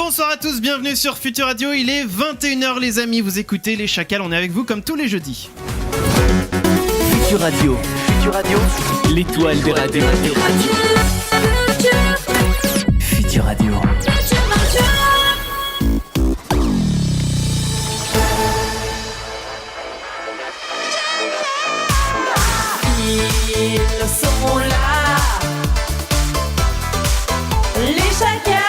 Bonsoir à tous, bienvenue sur Futur Radio, il est 21h les amis, vous écoutez les Chacals, on est avec vous comme tous les jeudis. Futur Radio, l'étoile des radios. Futur Radio. Ils sont là, les Chacals.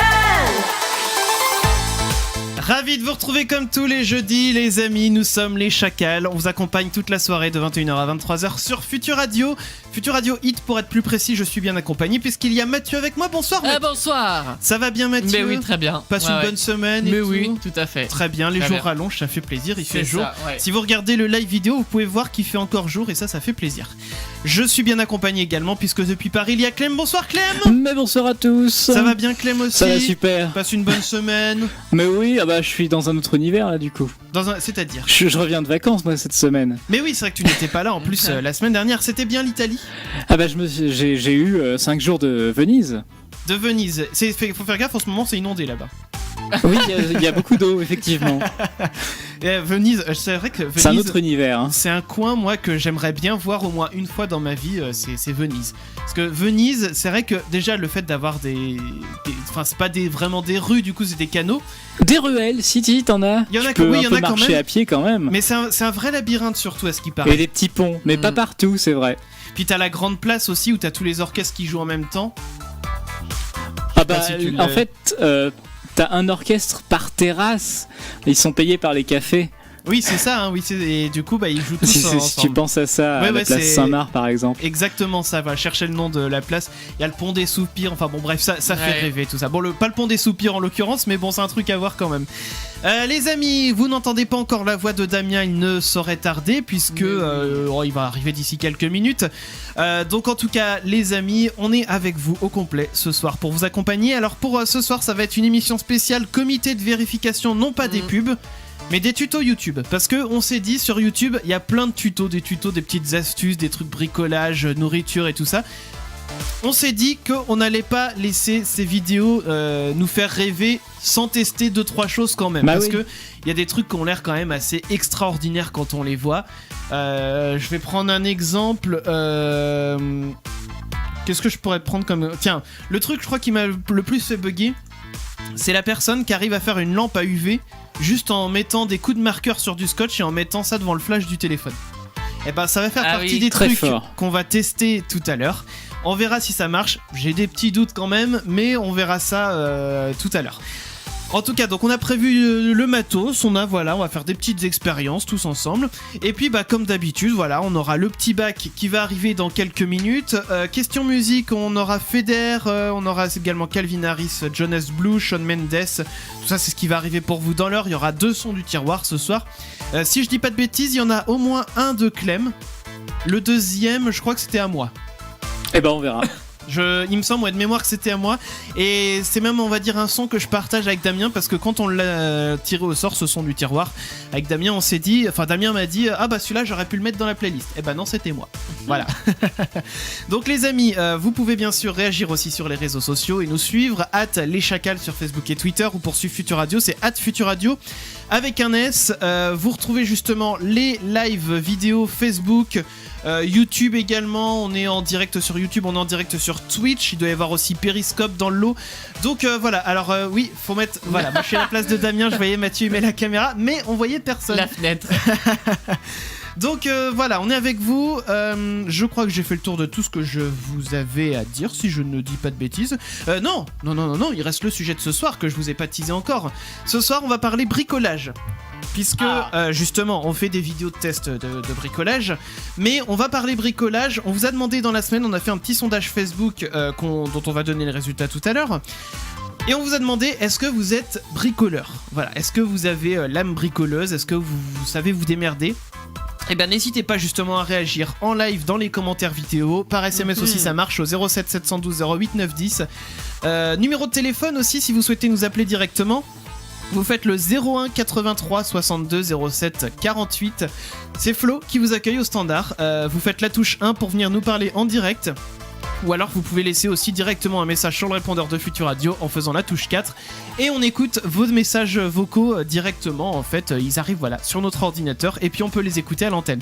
Ravi de vous retrouver comme tous les jeudis les amis, nous sommes les Chacals, on vous accompagne toute la soirée de 21h à 23h sur Futur Radio. Futur Radio Hit pour être plus précis, je suis bien accompagné puisqu'il y a Mathieu avec moi, bonsoir Mathieu. Bonsoir. Ça va bien Mathieu? Mais oui, très bien. Passe une bonne semaine et Mais tout. oui, tout à fait. Très bien, les Très jours bien. rallongent, ça fait plaisir, il fait jour. Ça, ouais. Si vous regardez le live vidéo, vous pouvez voir qu'il fait encore jour et ça fait plaisir. Je suis bien accompagné également puisque depuis Paris, il y a Clem. Bonsoir Clem. Mais bonsoir à tous. Ça va bien Clem aussi? Ça va super. Passe une bonne semaine. Mais oui, je suis dans un autre univers là du coup. C'est-à-dire Je reviens de vacances moi cette semaine. Mais oui, c'est vrai que tu n'étais pas là en plus la semaine dernière. C'était bien l'Italie? J'ai eu 5 jours de Venise. De Venise. Faut faire gaffe, en ce moment c'est inondé là-bas. Oui, il y a beaucoup d'eau effectivement. Et Venise, c'est vrai que Venise, C'est un autre univers. Hein. c'est un coin moi que j'aimerais bien voir au moins une fois dans ma vie, c'est Venise. Parce que Venise, c'est vrai que déjà le fait d'avoir enfin c'est pas vraiment des rues, du coup c'est des canaux. Des ruelles, si t'en as. Il y en a Tu peux oui, il y un en peu a quand marcher même. à pied quand même. Mais c'est un vrai labyrinthe surtout à ce qui Et paraît. des petits ponts, mais pas partout, c'est vrai. Puis t'as la grande place aussi où t'as tous les orchestres qui jouent en même temps. Si tu l'as- En fait, t'as un orchestre par terrasse. Ils sont payés par les cafés. Oui c'est ça, hein, oui, et du coup ils jouent tous Si ensemble. tu penses à ça, Ouais, à la ouais, place c'est- Saint-Marc par exemple. Exactement ça, va chercher le nom de la place. Il y a le pont des soupirs, enfin bon bref, ça fait Ouais. rêver tout ça. Bon, pas le pont des soupirs en l'occurrence, mais bon c'est un truc à voir quand même. Les amis, vous n'entendez pas encore la voix de Damien, il ne saurait tarder puisque il va arriver d'ici quelques minutes. Donc en tout cas les amis, on est avec vous au complet ce soir pour vous accompagner. Alors pour ce soir ça va être une émission spéciale comité de vérification, non pas des pubs, mais des tutos YouTube, parce que on s'est dit sur YouTube il y a plein de tutos, des petites astuces, des trucs bricolage, nourriture et tout ça. On s'est dit qu'on n'allait pas laisser ces vidéos nous faire rêver sans tester 2-3 choses quand même, parce que il y a des trucs qui ont l'air quand même assez extraordinaires quand on les voit. Je vais prendre un exemple. Qu'est-ce que je pourrais prendre comme... Tiens, le truc je crois qui m'a le plus fait bugger, c'est la personne qui arrive à faire une lampe à UV juste en mettant des coups de marqueur sur du scotch et en mettant ça devant le flash du téléphone. Et ben ça va faire partie des très trucs fort. qu'on va tester tout à l'heure. On verra si ça marche. J'ai des petits doutes quand même, mais on verra ça tout à l'heure. En tout cas, donc on a prévu le matos, on va faire des petites expériences tous ensemble. Et puis comme d'habitude, voilà, on aura le petit bac qui va arriver dans quelques minutes. Question musique, on aura Feder, on aura également Calvin Harris, Jonas Blue, Shawn Mendes. Tout ça, c'est ce qui va arriver pour vous dans l'heure. Il y aura 2 sons du tiroir ce soir. Si je dis pas de bêtises, il y en a au moins un de Clem. Le deuxième, je crois que c'était à moi. Eh ben on verra. Il me semble de mémoire que c'était à moi. Et c'est même, on va dire, un son que je partage avec Damien, parce que quand on l'a tiré au sort, ce son du tiroir, avec Damien, on s'est dit, enfin Damien m'a dit, ah bah celui-là j'aurais pu le mettre dans la playlist. Et bah non, c'était moi. Voilà. Donc les amis, vous pouvez bien sûr réagir aussi sur les réseaux sociaux et nous suivre @les Chacals sur Facebook et Twitter, ou pour suivre Futur Radio, c'est @Futur Radio avec un S. Vous retrouvez justement les live vidéos Facebook, YouTube également, on est en direct sur YouTube, on est en direct sur Twitch, il doit y avoir aussi Periscope dans le lot. Donc voilà, alors oui, faut mettre... Voilà, moi je suis à la place de Damien, je voyais Mathieu y met la caméra, mais on voyait personne. La fenêtre. Donc voilà, on est avec vous. Je crois que j'ai fait le tour de tout ce que je vous avais à dire, si je ne dis pas de bêtises. Non, il reste le sujet de ce soir que je vous ai pas teasé encore. Ce soir, on va parler bricolage. Puisque justement on fait des vidéos de test de bricolage, mais on va parler bricolage. On vous a demandé dans la semaine, on a fait un petit sondage Facebook dont on va donner les résultats tout à l'heure. Et on vous a demandé, est-ce que vous êtes bricoleur? Voilà, est-ce que vous avez l'âme bricoleuse? Est-ce que vous savez vous démerder? Eh ben n'hésitez pas justement à réagir en live dans les commentaires vidéo, par SMS aussi ça marche au 07 712 08 910. Numéro de téléphone aussi si vous souhaitez nous appeler directement. Vous faites le 01 83 62 07 48. C'est Flo qui vous accueille au standard. Vous faites la touche 1 pour venir nous parler en direct. ou alors vous pouvez laisser aussi directement un message sur le répondeur de Futur Radio en faisant la touche 4 et on écoute vos messages vocaux directement. En fait, ils arrivent sur notre ordinateur et puis on peut les écouter à l'antenne.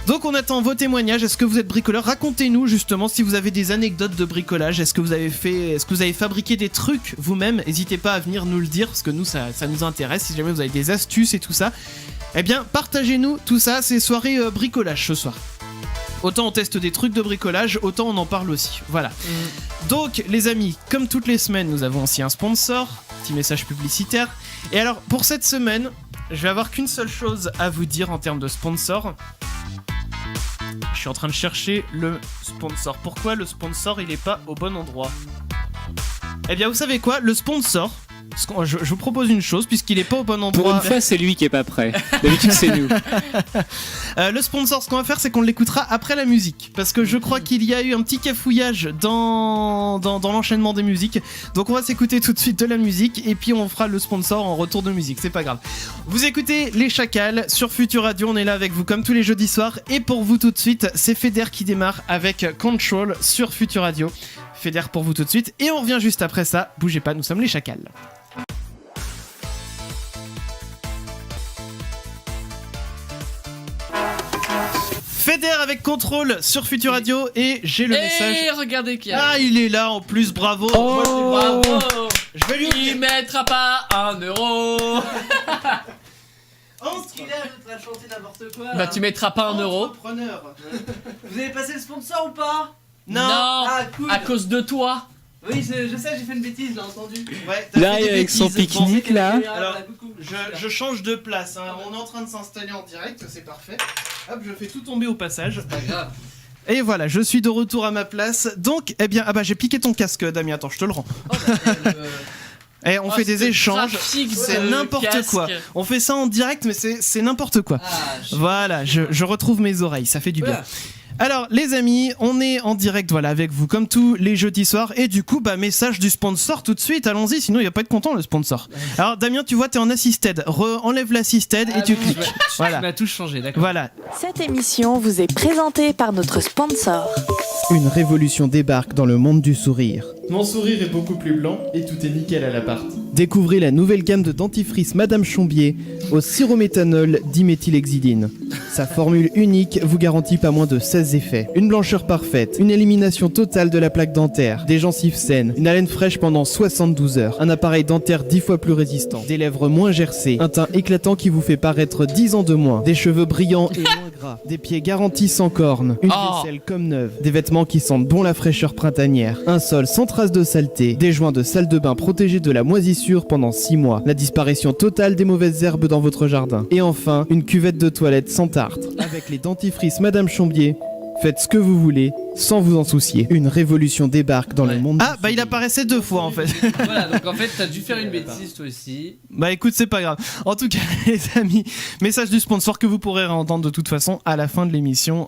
Donc on attend vos témoignages. Est-ce que vous êtes bricoleur? Racontez-nous justement si vous avez des anecdotes de bricolage. Est-ce que vous avez fabriqué des trucs vous-même? N'hésitez pas à venir nous le dire parce que nous ça nous intéresse. Si jamais vous avez des astuces et tout ça, eh bien partagez-nous tout ça. C'est soirée bricolage ce soir. Autant on teste des trucs de bricolage, autant on en parle aussi. Voilà. Donc les amis, comme toutes les semaines, nous avons aussi un sponsor. Petit message publicitaire. Et alors pour cette semaine, je vais avoir qu'une seule chose à vous dire en termes de sponsor. Je suis en train de chercher le sponsor. Pourquoi le sponsor il est pas au bon endroit? Eh bien vous savez quoi? Le sponsor, je vous propose une chose puisqu'il est pas au bon endroit. Pour une fois, c'est lui qui est pas prêt. D'habitude, c'est nous. Le sponsor, ce qu'on va faire, c'est qu'on l'écoutera après la musique. Parce que je crois qu'il y a eu un petit cafouillage dans l'enchaînement des musiques. Donc on va s'écouter tout de suite de la musique et puis on fera le sponsor en retour de musique. C'est pas grave. Vous écoutez Les Chacals sur Futur Radio. On est là avec vous comme tous les jeudis soirs. Et pour vous tout de suite, c'est Feder qui démarre avec Control sur Futur Radio. Feder pour vous tout de suite. Et on revient juste après ça. Bougez pas, nous sommes Les Chacals. Feder avec Contrôle sur Futur Radio et j'ai le message. Regardez qui a. Ah, il est là en plus, bravo. Bravo. Je vais lui Il mettra pas 1 euro. Oh, ce qu'il est, à chanter n'importe quoi. Bah tu mettras pas 1 euro. Entrepreneur. Vous avez passé le sponsor ou pas? Non. Ah, cool. À cause de toi. Oui, je sais, j'ai fait une bêtise, j'ai entendu. Ouais, t'as Là, fait des avec son bêtises. pique-nique, là. Alors, je change de place, hein. On est en train de s'installer en direct, c'est parfait. Hop, je fais tout tomber au passage. Pas grave. Et voilà, je suis de retour à ma place. Donc, eh bien, j'ai piqué ton casque, Damien. Attends, je te le rends. Et on fait des échanges. C'est n'importe quoi. On fait ça en direct, mais c'est n'importe quoi. Voilà, je retrouve mes oreilles, ça fait du bien. Alors les amis, on est en direct avec vous comme tous les jeudis soirs et du coup message du sponsor tout de suite, allons-y sinon il va pas être content le sponsor. Alors Damien, tu vois t'es en assisted, enlève l'assisted et tu cliques. Voilà. Tu m'as tout changé, d'accord. Voilà. Cette émission vous est présentée par notre sponsor. Une révolution débarque dans le monde du sourire. Mon sourire est beaucoup plus blanc et tout est nickel à l'appart. Découvrez la nouvelle gamme de dentifrice Madame Chombier au syrométhanol diméthylhexidine. Sa formule unique vous garantit pas moins de 16 effets. Une blancheur parfaite, une élimination totale de la plaque dentaire, des gencives saines, une haleine fraîche pendant 72 heures, un appareil dentaire 10 fois plus résistant, des lèvres moins gercées, un teint éclatant qui vous fait paraître 10 ans de moins, des cheveux brillants et moins gras, des pieds garantis sans cornes, une vaisselle comme neuve, des vêtements qui sentent bon la fraîcheur printanière, un sol sans trace de saleté, des joints de salle de bain protégés de la moisissure pendant 6 mois, la disparition totale des mauvaises herbes dans votre jardin, et enfin une cuvette de toilette sans tartre. Avec les dentifrices Madame Chombier, faites ce que vous voulez sans vous en soucier. Une révolution débarque dans le monde. Ah il apparaissait 2 fois en fait. Voilà, donc en fait t'as dû faire une bêtise toi aussi. Écoute, c'est pas grave. En tout cas les amis, message du sponsor que vous pourrez entendre de toute façon à la fin de l'émission.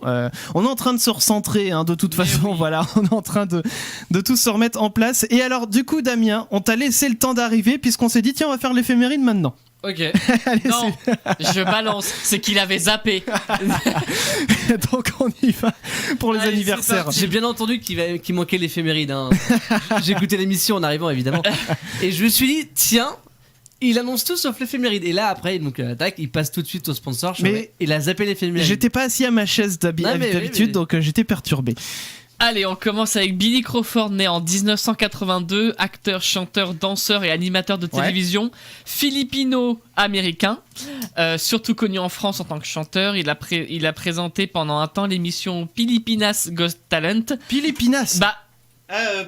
On est en train de se recentrer de toute façon, oui. Voilà, on est en train de tout se remettre en place. Et alors du coup Damien, on t'a laissé le temps d'arriver puisqu'on s'est dit tiens on va faire l'éphéméride maintenant. Ok. Allez, non, je balance. C'est qu'il avait zappé. Donc on y va pour les anniversaires. J'ai bien entendu qu'il manquait l'éphéméride. J'ai écouté l'émission en arrivant évidemment. Et je me suis dit tiens, il annonce tout sauf l'éphéméride. Et là après, donc tac, il passe tout de suite au sponsor. Mais il a zappé l'éphéméride. J'étais pas assis à ma chaise d'habitude, donc j'étais perturbé. Allez, on commence avec Billy Crawford, né en 1982, acteur, chanteur, danseur et animateur de télévision, philippino-américain, surtout connu en France en tant que chanteur. Il a présenté pendant un temps l'émission Pilipinas Got Talent. Pilipinas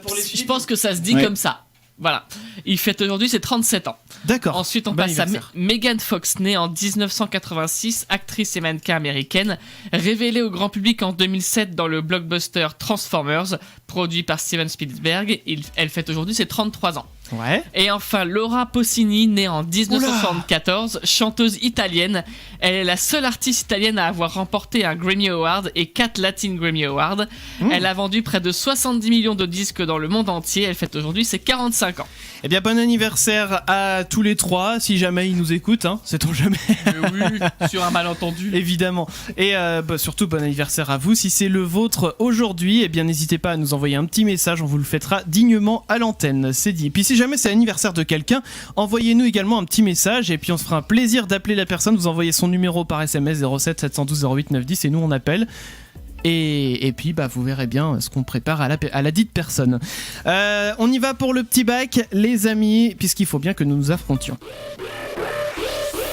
pour les je pense que ça se dit comme ça. Voilà. Il fête aujourd'hui ses 37 ans. D'accord. Ensuite, on passe à Megan Fox, née en 1986, actrice et mannequin américaine, révélée au grand public en 2007 dans le blockbuster Transformers, produit par Steven Spielberg. Elle fête aujourd'hui ses 33 ans. Ouais. Et enfin, Laura Pausini, née en 1974, chanteuse italienne. Elle est la seule artiste italienne à avoir remporté un Grammy Award et 4 Latin Grammy Awards. Elle a vendu près de 70 millions de disques dans le monde entier. Elle fête aujourd'hui ses 45 ans. Eh bien, bon anniversaire à tous les trois, si jamais ils nous écoutent, hein, sait-on jamais. Oui, sur un malentendu. Évidemment. Et surtout, bon anniversaire à vous. Si c'est le vôtre aujourd'hui, eh bien, n'hésitez pas à nous envoyer un petit message. On vous le fêtera dignement à l'antenne. C'est dit. Et puis, si jamais c'est l'anniversaire de quelqu'un, envoyez-nous également un petit message. Et puis, on se fera un plaisir d'appeler la personne. Vous envoyez son numéro par SMS 07 712 08 910 et nous, on appelle. Et puis vous verrez bien ce qu'on prépare à la dite personne. On y va pour le petit bac, les amis, puisqu'il faut bien que nous nous affrontions.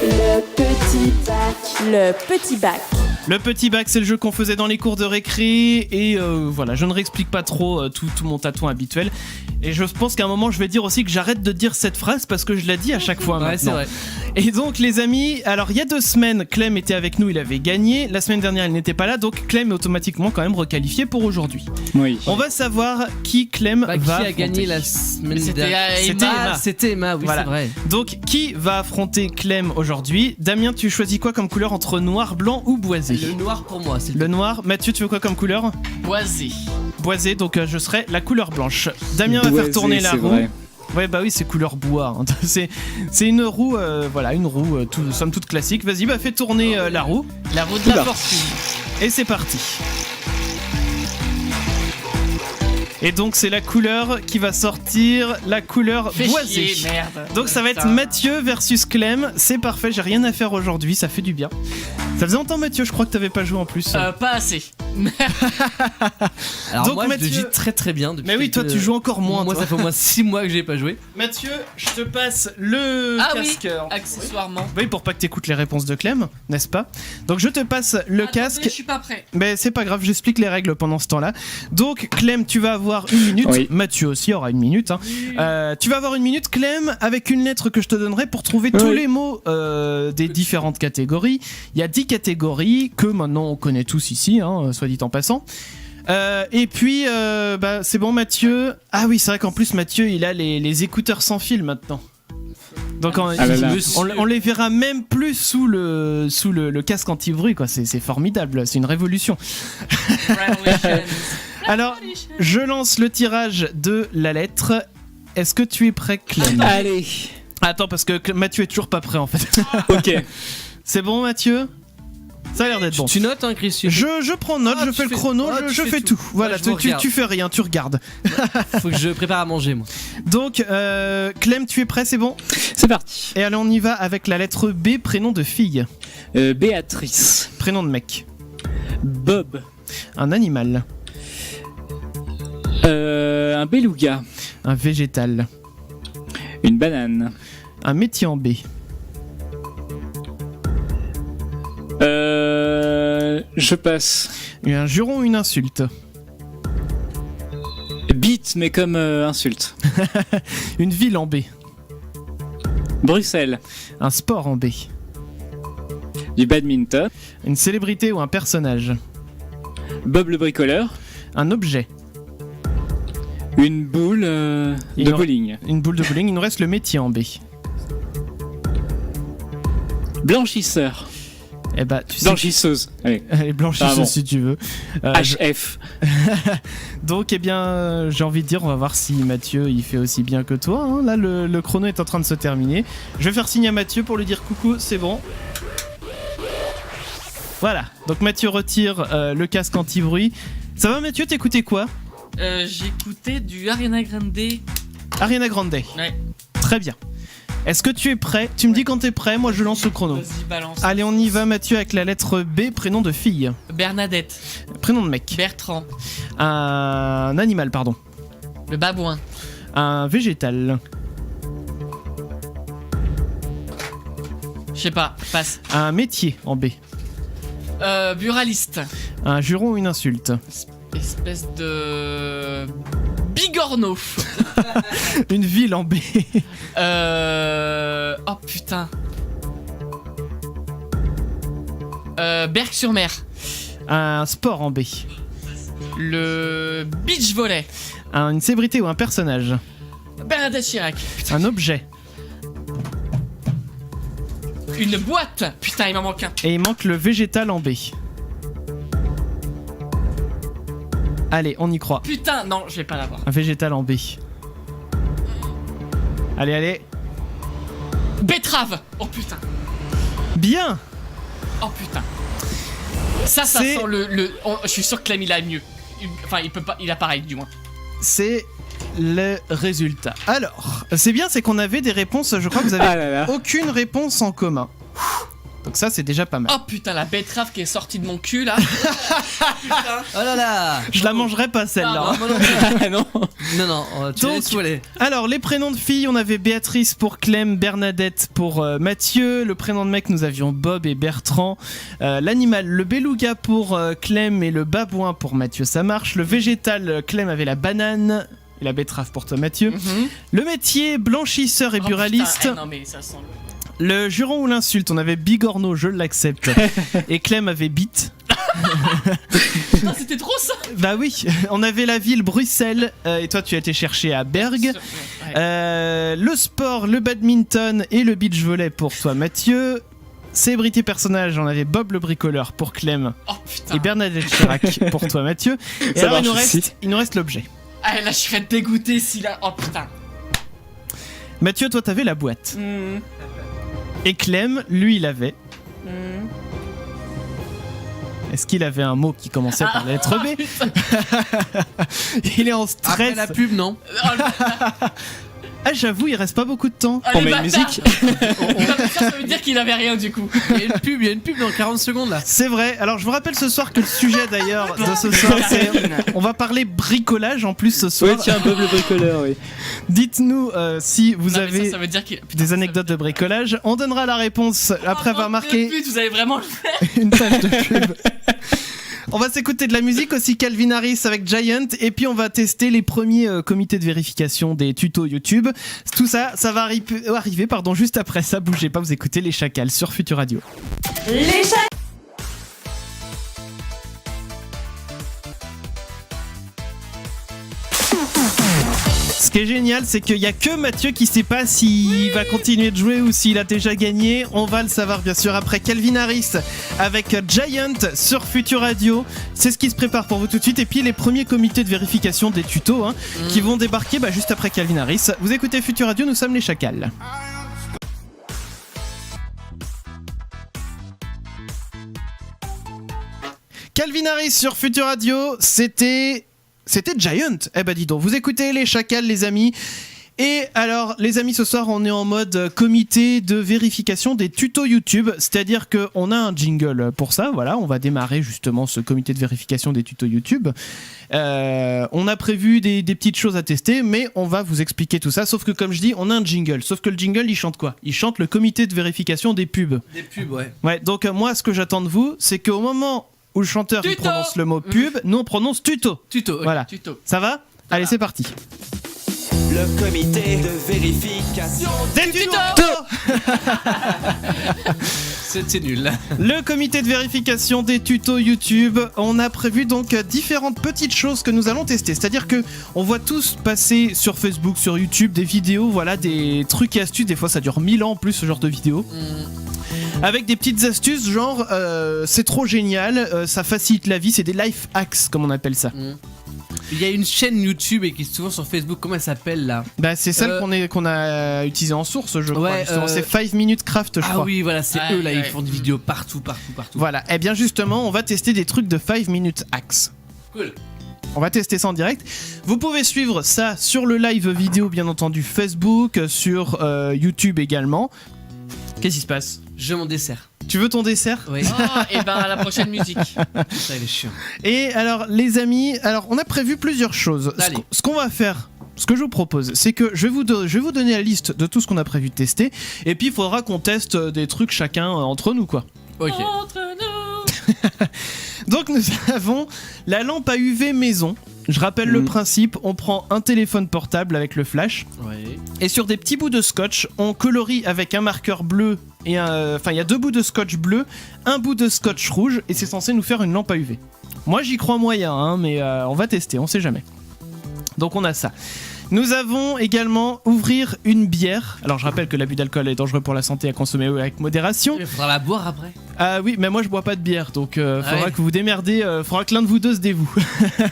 Le petit bac. Le petit bac. Le petit bac, c'est le jeu qu'on faisait dans les cours de récré. Et voilà, je ne réexplique pas trop tout mon tatouage habituel. Et je pense qu'à un moment, je vais dire aussi que j'arrête de dire cette phrase parce que je la dis à chaque fois maintenant. C'est vrai. Et donc, les amis, alors il y a 2 semaines, Clem était avec nous, il avait gagné. La semaine dernière, il n'était pas là, donc Clem est automatiquement quand même requalifié pour aujourd'hui. Oui. On va savoir qui Clem va Qui a affronter. gagné la semaine C'était dernière? Emma. C'était Emma, oui, Voilà. c'est vrai. Donc, qui va affronter Clem aujourd'hui? Damien, tu choisis quoi comme couleur entre noir, blanc ou boisé? Le noir pour moi, c'est Le noir. Mathieu, tu veux quoi comme couleur? Boisé. Boisé, donc je serai la couleur blanche. Damien va Boisé, faire tourner la c'est roue. vrai. Ouais, bah oui, c'est couleur bois. Hein. C'est une roue, voilà, une roue, somme toute classique. Vas-y, fais tourner la roue. La roue de la Oula. fortune. Et c'est parti. Et donc, c'est la couleur qui va sortir, la couleur Fais boisée. chier, merde. Donc ça va être Putain. Mathieu versus Clem. C'est parfait, j'ai rien à faire aujourd'hui, ça fait du bien. Ça faisait longtemps, Mathieu, je crois que t'avais pas joué en plus. Pas assez. Alors Donc, moi, Mathieu- je le vis très très bien depuis Mais oui, toi, quelques- tu joues encore moins. Moi, toi. ça fait au moins 6 mois que j'ai pas joué. Mathieu, je te passe le Ah oui, casque. accessoirement. Oui, pour pas que t'écoutes les réponses de Clem, n'est-ce pas? Donc je te passe le Attendez, casque. Je suis pas prêt. Mais c'est pas grave, j'explique les règles pendant ce temps-là. Donc Clem, tu vas avoir 1 minute. Oui. Mathieu aussi aura 1 minute. Hein. Tu vas avoir 1 minute, Clem, avec une lettre que je te donnerai pour trouver tous Oui. les mots des différentes catégories. Il y a 10 catégories que maintenant on connaît tous ici, hein, soit dit en passant. Et puis, c'est bon, Mathieu. Ah oui, c'est vrai qu'en plus, Mathieu, il a les écouteurs sans fil maintenant. Donc Ah là là. on les verra même plus sous le casque anti-bruit, quoi. C'est formidable, c'est une révolution. Revolutions. Alors, je lance le tirage de la lettre. Est-ce que tu es prêt, Clem? Allez. Attends, parce que Mathieu est toujours pas prêt en fait. Ok. C'est bon, Mathieu? Ça a l'air d'être bon. Tu notes, hein, Christian? Je prends note, Ah, je tu fais le fais- chrono, ah, je tu fais fais tout. tout. Voilà, Ah, je vous regarde. tu fais rien, tu regardes. Faut que je prépare à manger, moi. Donc, Clem, tu es prêt, c'est bon? C'est parti. Et allez, on y va avec la lettre B, prénom de fille. Béatrice. Prénom de mec. Bob. Un animal. Un beluga. Un végétal. Une banane. Un métier en B. Je passe. Un juron ou une insulte. Beat, mais comme insulte. Une ville en B. Bruxelles. Un sport en B. Du badminton. Une célébrité ou un personnage. Bob le bricoleur. Un objet. Une boule Il de nous- bowling. Une boule de bowling. Il nous reste le métier en B. Blanchisseur. Eh bah, tu sais. Blanchisseuse. Allez. Elle est blanchisseuse Pardon. si tu veux. HF. Donc, eh bien, j'ai envie de dire, on va voir si Mathieu il fait aussi bien que toi. Hein. Là, le chrono est en train de se terminer. Je vais faire signe à Mathieu pour lui dire coucou, c'est bon. Voilà. Donc, Mathieu retire le casque anti-bruit. Ça va, Mathieu? T'écoutais quoi? J'écoutais du Ariana Grande. Ariana Grande. Ouais. Très bien. Est-ce que tu es prêt? Tu me dis quand t'es prêt, moi je lance le chrono. Vas-y, balance. Allez, on y va, Mathieu, avec la lettre B, prénom de fille. Bernadette. Prénom de mec. Bertrand. Un animal, pardon. Le babouin. Un végétal. Je sais pas, passe. Un métier en B. Buraliste. Un juron ou une insulte. Espèce de. Bigorneau. Une ville en B. Oh putain. Berck-sur-Mer. Un sport en B. Le beach volley. Une célébrité ou un personnage. Bernadette Chirac. Un objet. Une boîte. Putain, il m'en manque un. Et il manque le végétal en B. Allez, on y croit. Putain, non, je vais pas l'avoir. Un végétal en B. Allez. Betterave. Oh putain. Bien. Oh putain. Ça C'est- sent je suis sûr que Clem il a mieux. Enfin, il peut pas, il a pareil du moins. C'est le résultat. Alors, c'est bien, c'est qu'on avait des réponses, je crois que vous avez Ah là là. aucune réponse en commun. Donc ça, c'est déjà pas mal. Oh putain, la betterave qui est sortie de mon cul là. Putain. Oh là là. Je la mangerai pas celle-là. Ah, hein. moi non plus. Ah non. Non, tu Donc- laisses où aller. Alors, les prénoms de filles, on avait Béatrice pour Clem, Bernadette pour Mathieu. Le prénom de mec, nous avions Bob et Bertrand. L'animal, le beluga pour Clem et le babouin pour Mathieu, ça marche. Le végétal, Clem avait la banane et la betterave pour toi, Mathieu. Mhm. Le métier, blanchisseur et Oh, buraliste. putain, non mais ça sent Le juron ou l'insulte, on avait bigorneau, je l'accepte. Et Clem avait bite. Putain, c'était trop ça. Bah oui, on avait la ville Bruxelles, et toi tu as été cherché à Berg. Ouais. Le sport, le badminton et le beach volley pour toi Mathieu. Célébrité personnage, on avait Bob le bricoleur pour Clem Oh putain. et Bernadette Chirac pour toi Mathieu. Et Ça alors il marche aussi. nous reste l'objet. Ah là je serais dégoûté si là. Oh putain. Mathieu, toi t'avais la boîte. Mhm. Et Clem, lui il avait... Mhm. Est-ce qu'il avait un mot qui commençait par la lettre B? Il est en Après stress. la pub, non. Oh, le- Ah j'avoue, il reste pas beaucoup de temps. oh, On le met une bâtard. musique. Ça veut dire qu'il avait rien du coup. Il y a une pub dans 40 secondes là. C'est vrai. Alors je vous rappelle ce soir que le sujet d'ailleurs de ce soir, c'est on va parler bricolage en plus ce soir. Ouais, tiens, Bob le bricoleur, oui. Dites-nous si vous Non, mais avez ça veut dire qu'il. Putain, des ça anecdotes de bricolage. On donnera la réponse après avoir marqué But, vous allez vraiment le faire. une page de pub. On va s'écouter de la musique aussi, Calvin Harris avec Giant, et puis on va tester les premiers comités de vérification des tutos YouTube. Tout ça, ça va arriver juste après ça. Bougez pas, vous écoutez Les Chacals sur Futur Radio. Les chats. Ce qui est génial, c'est qu'il y a que Mathieu qui sait pas s'il va continuer de jouer ou s'il a déjà gagné. On va le savoir bien sûr après Calvin Harris avec Giant sur Futur Radio. C'est ce qui se prépare pour vous tout de suite. Et puis les premiers comités de vérification des tutos qui vont débarquer juste après Calvin Harris. Vous écoutez Futur Radio, nous sommes les Chacals. Calvin Harris sur Futur Radio, c'était Giant. Eh ben dis donc, vous écoutez les Chacals les amis. Et alors les amis, ce soir on est en mode comité de vérification des tutos YouTube, c'est-à-dire qu'on a un jingle pour ça, voilà, on va démarrer justement ce comité de vérification des tutos YouTube. On a prévu des petites choses à tester, mais on va vous expliquer tout ça, sauf que comme je dis, on a un jingle, sauf que le jingle il chante quoi? Il chante le comité de vérification des pubs. Des pubs, ouais. Ouais, donc moi ce que j'attends de vous, c'est qu'au moment où le chanteur il Tuto. prononce le mot pub, nous on prononce tuto. Tuto. ouais. Voilà. Tuto. Ça va? Allez, c'est parti. Le comité de vérification. Des tutos. C'est nul. Le comité de vérification des tutos YouTube. On a prévu donc différentes petites choses que nous allons tester. C'est-à-dire que on voit tous passer sur Facebook, sur YouTube, des vidéos, voilà, des trucs et astuces. Des fois, ça dure 1000 ans en plus ce genre de vidéos. Avec des petites astuces, genre c'est trop génial, ça facilite la vie. C'est des life hacks comme on appelle ça. Il y a une chaîne YouTube et qui est souvent sur Facebook. Comment elle s'appelle là? Bah c'est celle qu'on a utilisée en source, je crois. Ouais, Justement, c'est 5 Minutes Craft, je Ah crois. oui, voilà, c'est Ouais, eux là, ils ouais. font des vidéos partout. Voilà, et bien justement, on va tester des trucs de 5 Minutes Hacks. Cool. On va tester ça en direct. Vous pouvez suivre ça sur le live vidéo, bien entendu, Facebook, sur YouTube également. Qu'est-ce qui se passe? Je m'en dessert. Tu veux ton dessert? Oui. Oh, et ben à la prochaine musique. Ça, il est chiant. Et alors, les amis, on a prévu plusieurs choses. Allez. Ce qu'on va faire, ce que je vous propose, c'est que je vais vous donner la liste de tout ce qu'on a prévu de tester. Et puis, il faudra qu'on teste des trucs chacun entre nous, quoi. Ok. Entre nous. Donc, nous avons la lampe à UV maison. Je rappelle le principe, on prend un téléphone portable avec le flash Ouais. et sur des petits bouts de scotch, on colorie avec un marqueur bleu et il y a 2 bouts de scotch bleu, un bout de scotch rouge et c'est censé nous faire une lampe à UV. Moi j'y crois moyen, mais on va tester, on sait jamais. Donc on a ça. Nous avons également ouvrir une bière. Alors je rappelle que l'abus d'alcool est dangereux pour la santé, à consommer avec modération. Il faudra la boire après. Ah oui, mais moi je bois pas de bière, donc faudra ouais. que vous démerdez, faudra que l'un de vous deux se dévoue.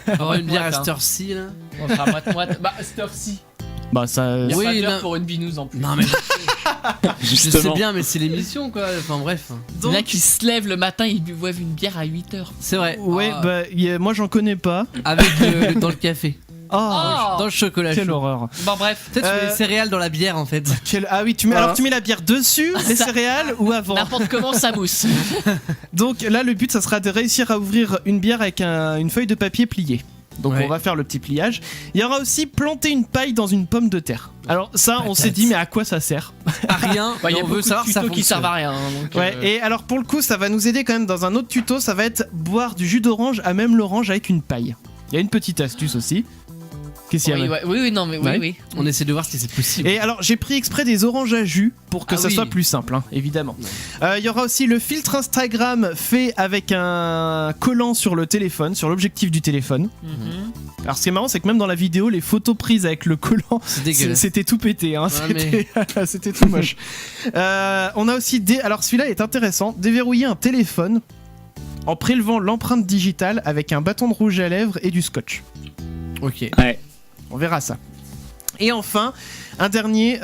Avoir une bière à Moite, cette heure-ci là. On fera moite-moite. Bah, cette heure-ci. Bah ça... Il y a Oui, pas d'heure non. pour une binouse en plus. Non mais je sais Justement. bien, mais c'est l'émission quoi. Enfin bref. Il y en a qui se lèvent le matin, ils boivent une bière à 8h. C'est vrai. Ouais, Ah, bah moi j'en connais pas. avec dans le café, Oh, dans le chocolat quelle chaud. horreur. Bon, bref. Peut-être tu mets les céréales dans la bière en fait. Ah oui, tu mets, Ah. alors tu mets la bière dessus, les Ça- céréales ou avant. N'importe comment ça mousse. Donc là, le but, ça sera de réussir à ouvrir une bière avec une feuille de papier pliée. Donc Ouais. on va faire le petit pliage. Il y aura aussi planter une paille dans une pomme de terre. Alors ça, on s'est dit, mais à quoi ça sert? À rien. Il y a mais on beaucoup veut savoir de si ça tutos qui fonctionne. servent à rien. Donc, Ouais, et alors pour le coup, ça va nous aider quand même dans un autre tuto. Ça va être boire du jus d'orange à même l'orange avec une paille. Il y a une petite astuce aussi. Qu'est-ce qu'il y a oui, même oui, non, mais oui, Ouais. oui. On essaie de voir si c'est possible. Et alors j'ai pris exprès des oranges à jus pour que Ah ça oui. soit plus simple, hein, évidemment. Il y aura aussi le filtre Instagram fait avec un collant sur le téléphone, sur l'objectif du téléphone. Mhm. Alors ce qui est marrant, c'est que même dans la vidéo, les photos prises avec le collant, C'est dégueulasse. c'était tout pété, hein, Ouais, c'était tout moche. On a aussi alors celui-là est intéressant, déverrouiller un téléphone en prélevant l'empreinte digitale avec un bâton de rouge à lèvres et du scotch. Ok. Ouais. On verra ça. Et enfin, un dernier,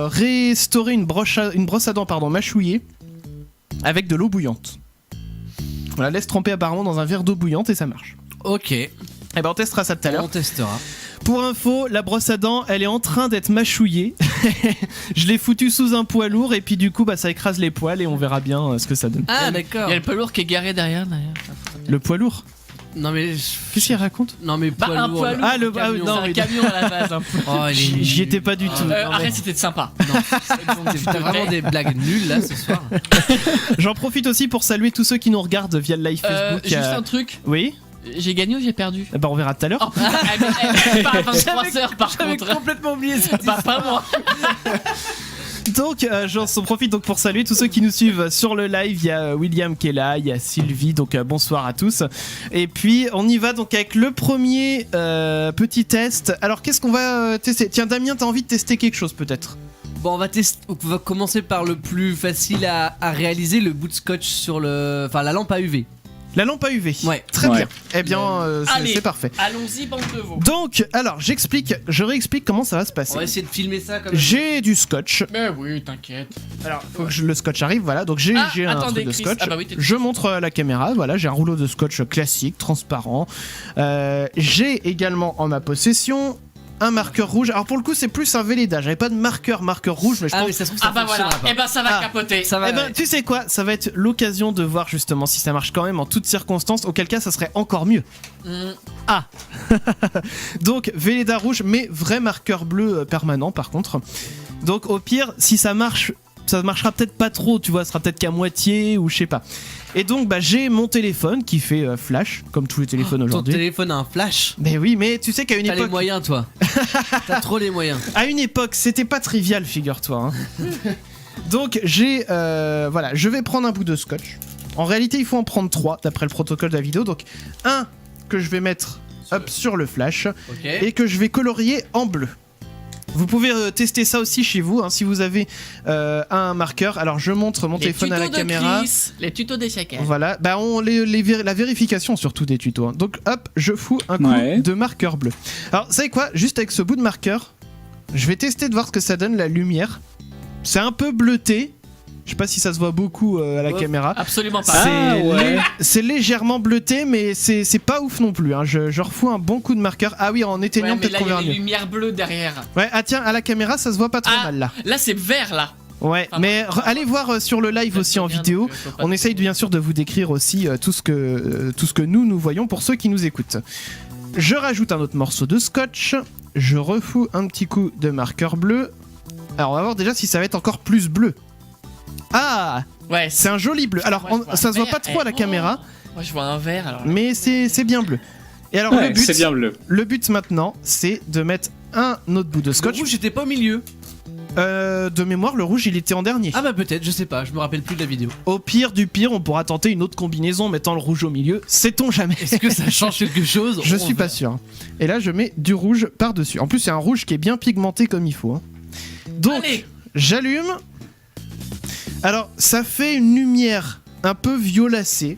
restaurer une brosse à dents mâchouillée avec de l'eau bouillante. On la laisse tremper apparemment dans un verre d'eau bouillante et ça marche. Ok. Et ben on testera ça tout à l'heure. On testera. Pour info, la brosse à dents, elle est en train d'être mâchouillée. Je l'ai foutue sous un poids lourd et puis du coup, bah, ça écrase les poils et on verra bien ce que ça donne. Ah Il d'accord. y a le poids lourd qui est garé derrière, d'ailleurs. Le poids lourd? Non mais. Qu'est-ce qu'il raconte? Non mais Bah, poids un lourd. poids là. lourd. Ah, le- c'est ah, un oui, camion, non, c'est un oui. camion à la base. Un peu. Oh, il est- J'y étais pas du tout. non, Arrête, mais- c'était sympa. T'as vraiment des blagues nulles là ce soir. J'en profite aussi pour saluer tous ceux qui nous regardent via le live Facebook. Juste un truc, Oui? j'ai gagné ou j'ai perdu? Bah on verra tout à l'heure. Oh, pas à 23h par J'avais contre. complètement oublié ça. Bah, pas moi. Donc, j'en profite donc pour saluer tous ceux qui nous suivent sur le live. Il y a William qui est là, il y a Sylvie, donc bonsoir à tous. Et puis, on y va donc avec le premier petit test. Alors, qu'est-ce qu'on va tester? Tiens, Damien, t'as envie de tester quelque chose peut-être? Bon, on va commencer par le plus facile à réaliser, le bout de scotch sur le. Enfin, la lampe à UV. La lampe à UV. Ouais. Très Ouais. bien. Eh bien, Allez. c'est parfait. Allons-y, bande de veaux. Donc, alors, je réexplique comment ça va se On va passer. essayer de filmer ça comme. J'ai du scotch. Mais oui, t'inquiète. Alors, faut que le scotch arrive, voilà. Donc j'ai Ah, un attendez, truc de Chris. scotch. Ah bah oui, t'es- Je montre à la caméra, voilà, j'ai un rouleau de scotch classique, transparent. J'ai également en ma possession un marqueur rouge. Alors pour le coup, c'est plus un Velleda. J'avais pas de marqueur rouge, mais je Ah, pense. mais ça se trouve, ça Ah bah voilà, fonctionnera pas. et ben ça va Ah. capoter. Ça va. Eh ben, tu sais quoi, ça va être l'occasion de voir justement si ça marche quand même en toutes circonstances, auquel cas ça serait encore mieux. Mm. Donc Velleda rouge, mais vrai marqueur bleu permanent par contre. Donc au pire, si ça marche, ça marchera peut-être pas trop, tu vois, ça sera peut-être qu'à moitié ou je sais pas. Et donc bah, j'ai mon téléphone qui fait flash, comme tous les téléphones Ton aujourd'hui. téléphone a un flash. Mais oui, mais tu sais qu'à une T'as les époque, moyens, toi. T'as trop les moyens. à une époque, c'était pas trivial, figure-toi. hein. Donc j'ai, voilà, je vais prendre un bout de scotch. En réalité, il faut en prendre 3 d'après le protocole de la vidéo. Donc un que je vais mettre hop sur le flash Ok. et que je vais colorier en bleu. Vous pouvez tester ça aussi chez vous, hein, si vous avez un marqueur. Alors je montre mon Les téléphone à la tutos de caméra. Chris, les tutos des chacals. Voilà, bah la vérification surtout des tutos. hein. Donc hop, je fous un coup Ouais. de marqueur bleu. Alors vous savez quoi, juste avec ce bout de marqueur, je vais tester de voir ce que ça donne la lumière. C'est un peu bleuté. Je sais pas si ça se voit beaucoup à la Ouais. caméra. Absolument pas. Ah, ouais. C'est légèrement bleuté, mais c'est pas ouf non plus. hein. Je refous un bon coup de marqueur. Ah oui, en éteignant Ouais, mais peut-être là, qu'on il y a verra les mieux. lumières bleues derrière. Ouais, ah tiens, à la caméra, ça se voit pas trop Ah. mal là. Là, c'est vert, là. Ouais, Ah, mais bah, allez voir sur le live aussi en Bien, vidéo. donc, faut pas On essaye bien sûr de vous décrire aussi tout ce que nous voyons pour ceux qui nous écoutent. Je rajoute un autre morceau de scotch. Je refous un petit coup de marqueur bleu. Alors on va voir déjà si ça va être encore plus bleu. Ah, Ouais, c'est un joli bleu. Alors Moi, je vois ça un se voit vert, pas trop à la oh. caméra, Moi, je vois un vert, alors. mais c'est bien bleu. Et alors Ouais, c'est bien bleu. le but maintenant, c'est de mettre un autre bout de Le scotch. rouge, j'étais pas au milieu. de mémoire, le rouge il était en dernier. Ah bah peut-être, je sais pas, je me rappelle plus de la vidéo. Au pire du pire, on pourra tenter une autre combinaison en mettant le rouge au milieu. Sait-on jamais. Est-ce que ça change quelque chose? Je On suis pas verra. sûr. Et là, je mets du rouge par-dessus. En plus, c'est un rouge qui est bien pigmenté comme il faut. Hein. Donc, Allez. j'allume. Alors, ça fait une lumière un peu violacée.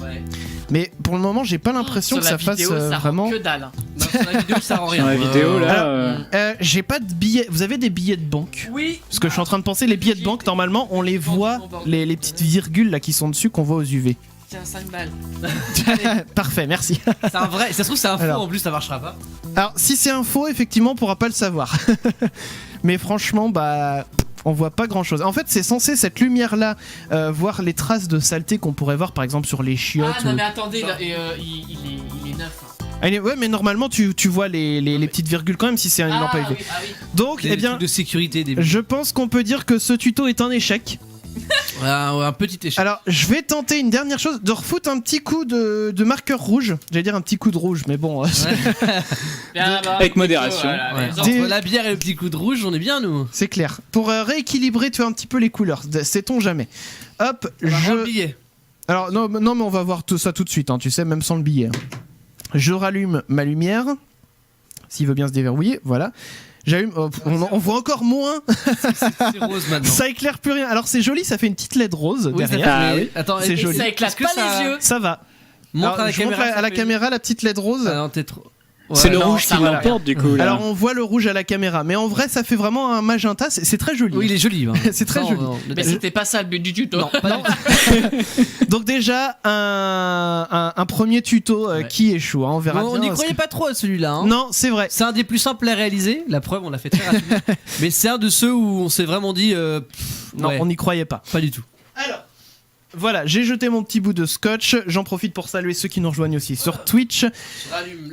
Ouais. Mais pour le moment, j'ai pas l'impression Sur que la ça vidéo, fasse ça rend vraiment. que dalle. Non, sur la vidéo, ça rend rien. Dans la vidéo, là. Alors, j'ai pas de billets. Vous avez des billets de banque? Oui. Parce que je suis en train de penser, les billets de banque, normalement, on les voit, les petites virgules là qui sont dessus qu'on voit aux UV. Tiens, 5 balles. Parfait, merci. C'est un vrai. Ça se trouve, c'est un faux Alors. en plus, ça marchera pas. Alors, si c'est un faux, effectivement, on pourra pas le savoir. Mais franchement, bah. On voit pas grand chose. En fait, c'est censé cette lumière-là voir les traces de saleté qu'on pourrait voir par exemple sur les chiottes. Ah non, mais attendez, là, il est neuf. Hein. Ouais, mais normalement, tu vois les petites virgules quand même si c'est une lampe à UV. Oui, ah oui. Donc, Des eh bien, trucs de sécurité, des. je pense qu'on peut dire que ce tuto est un échec. Un petit échec. Alors, je vais tenter une dernière chose, de refoutre un petit coup de marqueur rouge. J'allais dire un petit coup de rouge, mais bon. Bien, bah, Avec modération. Ouais. les Des- Entre la bière et le petit coup de rouge, on est bien nous. C'est clair. Pour rééquilibrer, tu vois, un petit peu les couleurs. Sait-on jamais. Hop, On va rendre le je. billet. Alors, non, mais on va voir tout ça tout de suite, hein, tu sais, même sans le billet. Je rallume ma lumière. S'il veut bien se déverrouiller, voilà. J'allume. On voit encore moins. C'est rose maintenant. Ça éclaire plus rien. Alors, c'est joli, ça fait une petite LED rose Oui, ça fait- derrière. Ah mais- oui. Attends, C'est et- joli. Ça éclate Est-ce que pas ça- les yeux. Ça va. Montre Alors, à la je montre caméra. à la caméra la petite LED rose. Ah non, t'es trop. C'est Ouais, le non, rouge ça qui va. l'emporte du coup. Là. Alors, on voit le rouge à la caméra. Mais en vrai, ça fait vraiment un magenta. C'est très joli. Oui, il est joli. hein. C'est très Ça, joli. Mais c'était pas ça le but du tuto. Non, pas du tout. Donc, déjà, un premier tuto Ouais. qui échoue. Hein, on verra Bon, bien. on n'y parce croyait que- pas trop à celui-là. hein. Non, c'est vrai. C'est un des plus simples à réaliser. La preuve, on l'a fait très rapidement. Mais c'est un de ceux où on s'est vraiment dit. Non, ouais, on n'y croyait pas. pas du tout. Alors, voilà, j'ai jeté mon petit bout de scotch. J'en profite pour saluer ceux qui nous rejoignent aussi sur Twitch.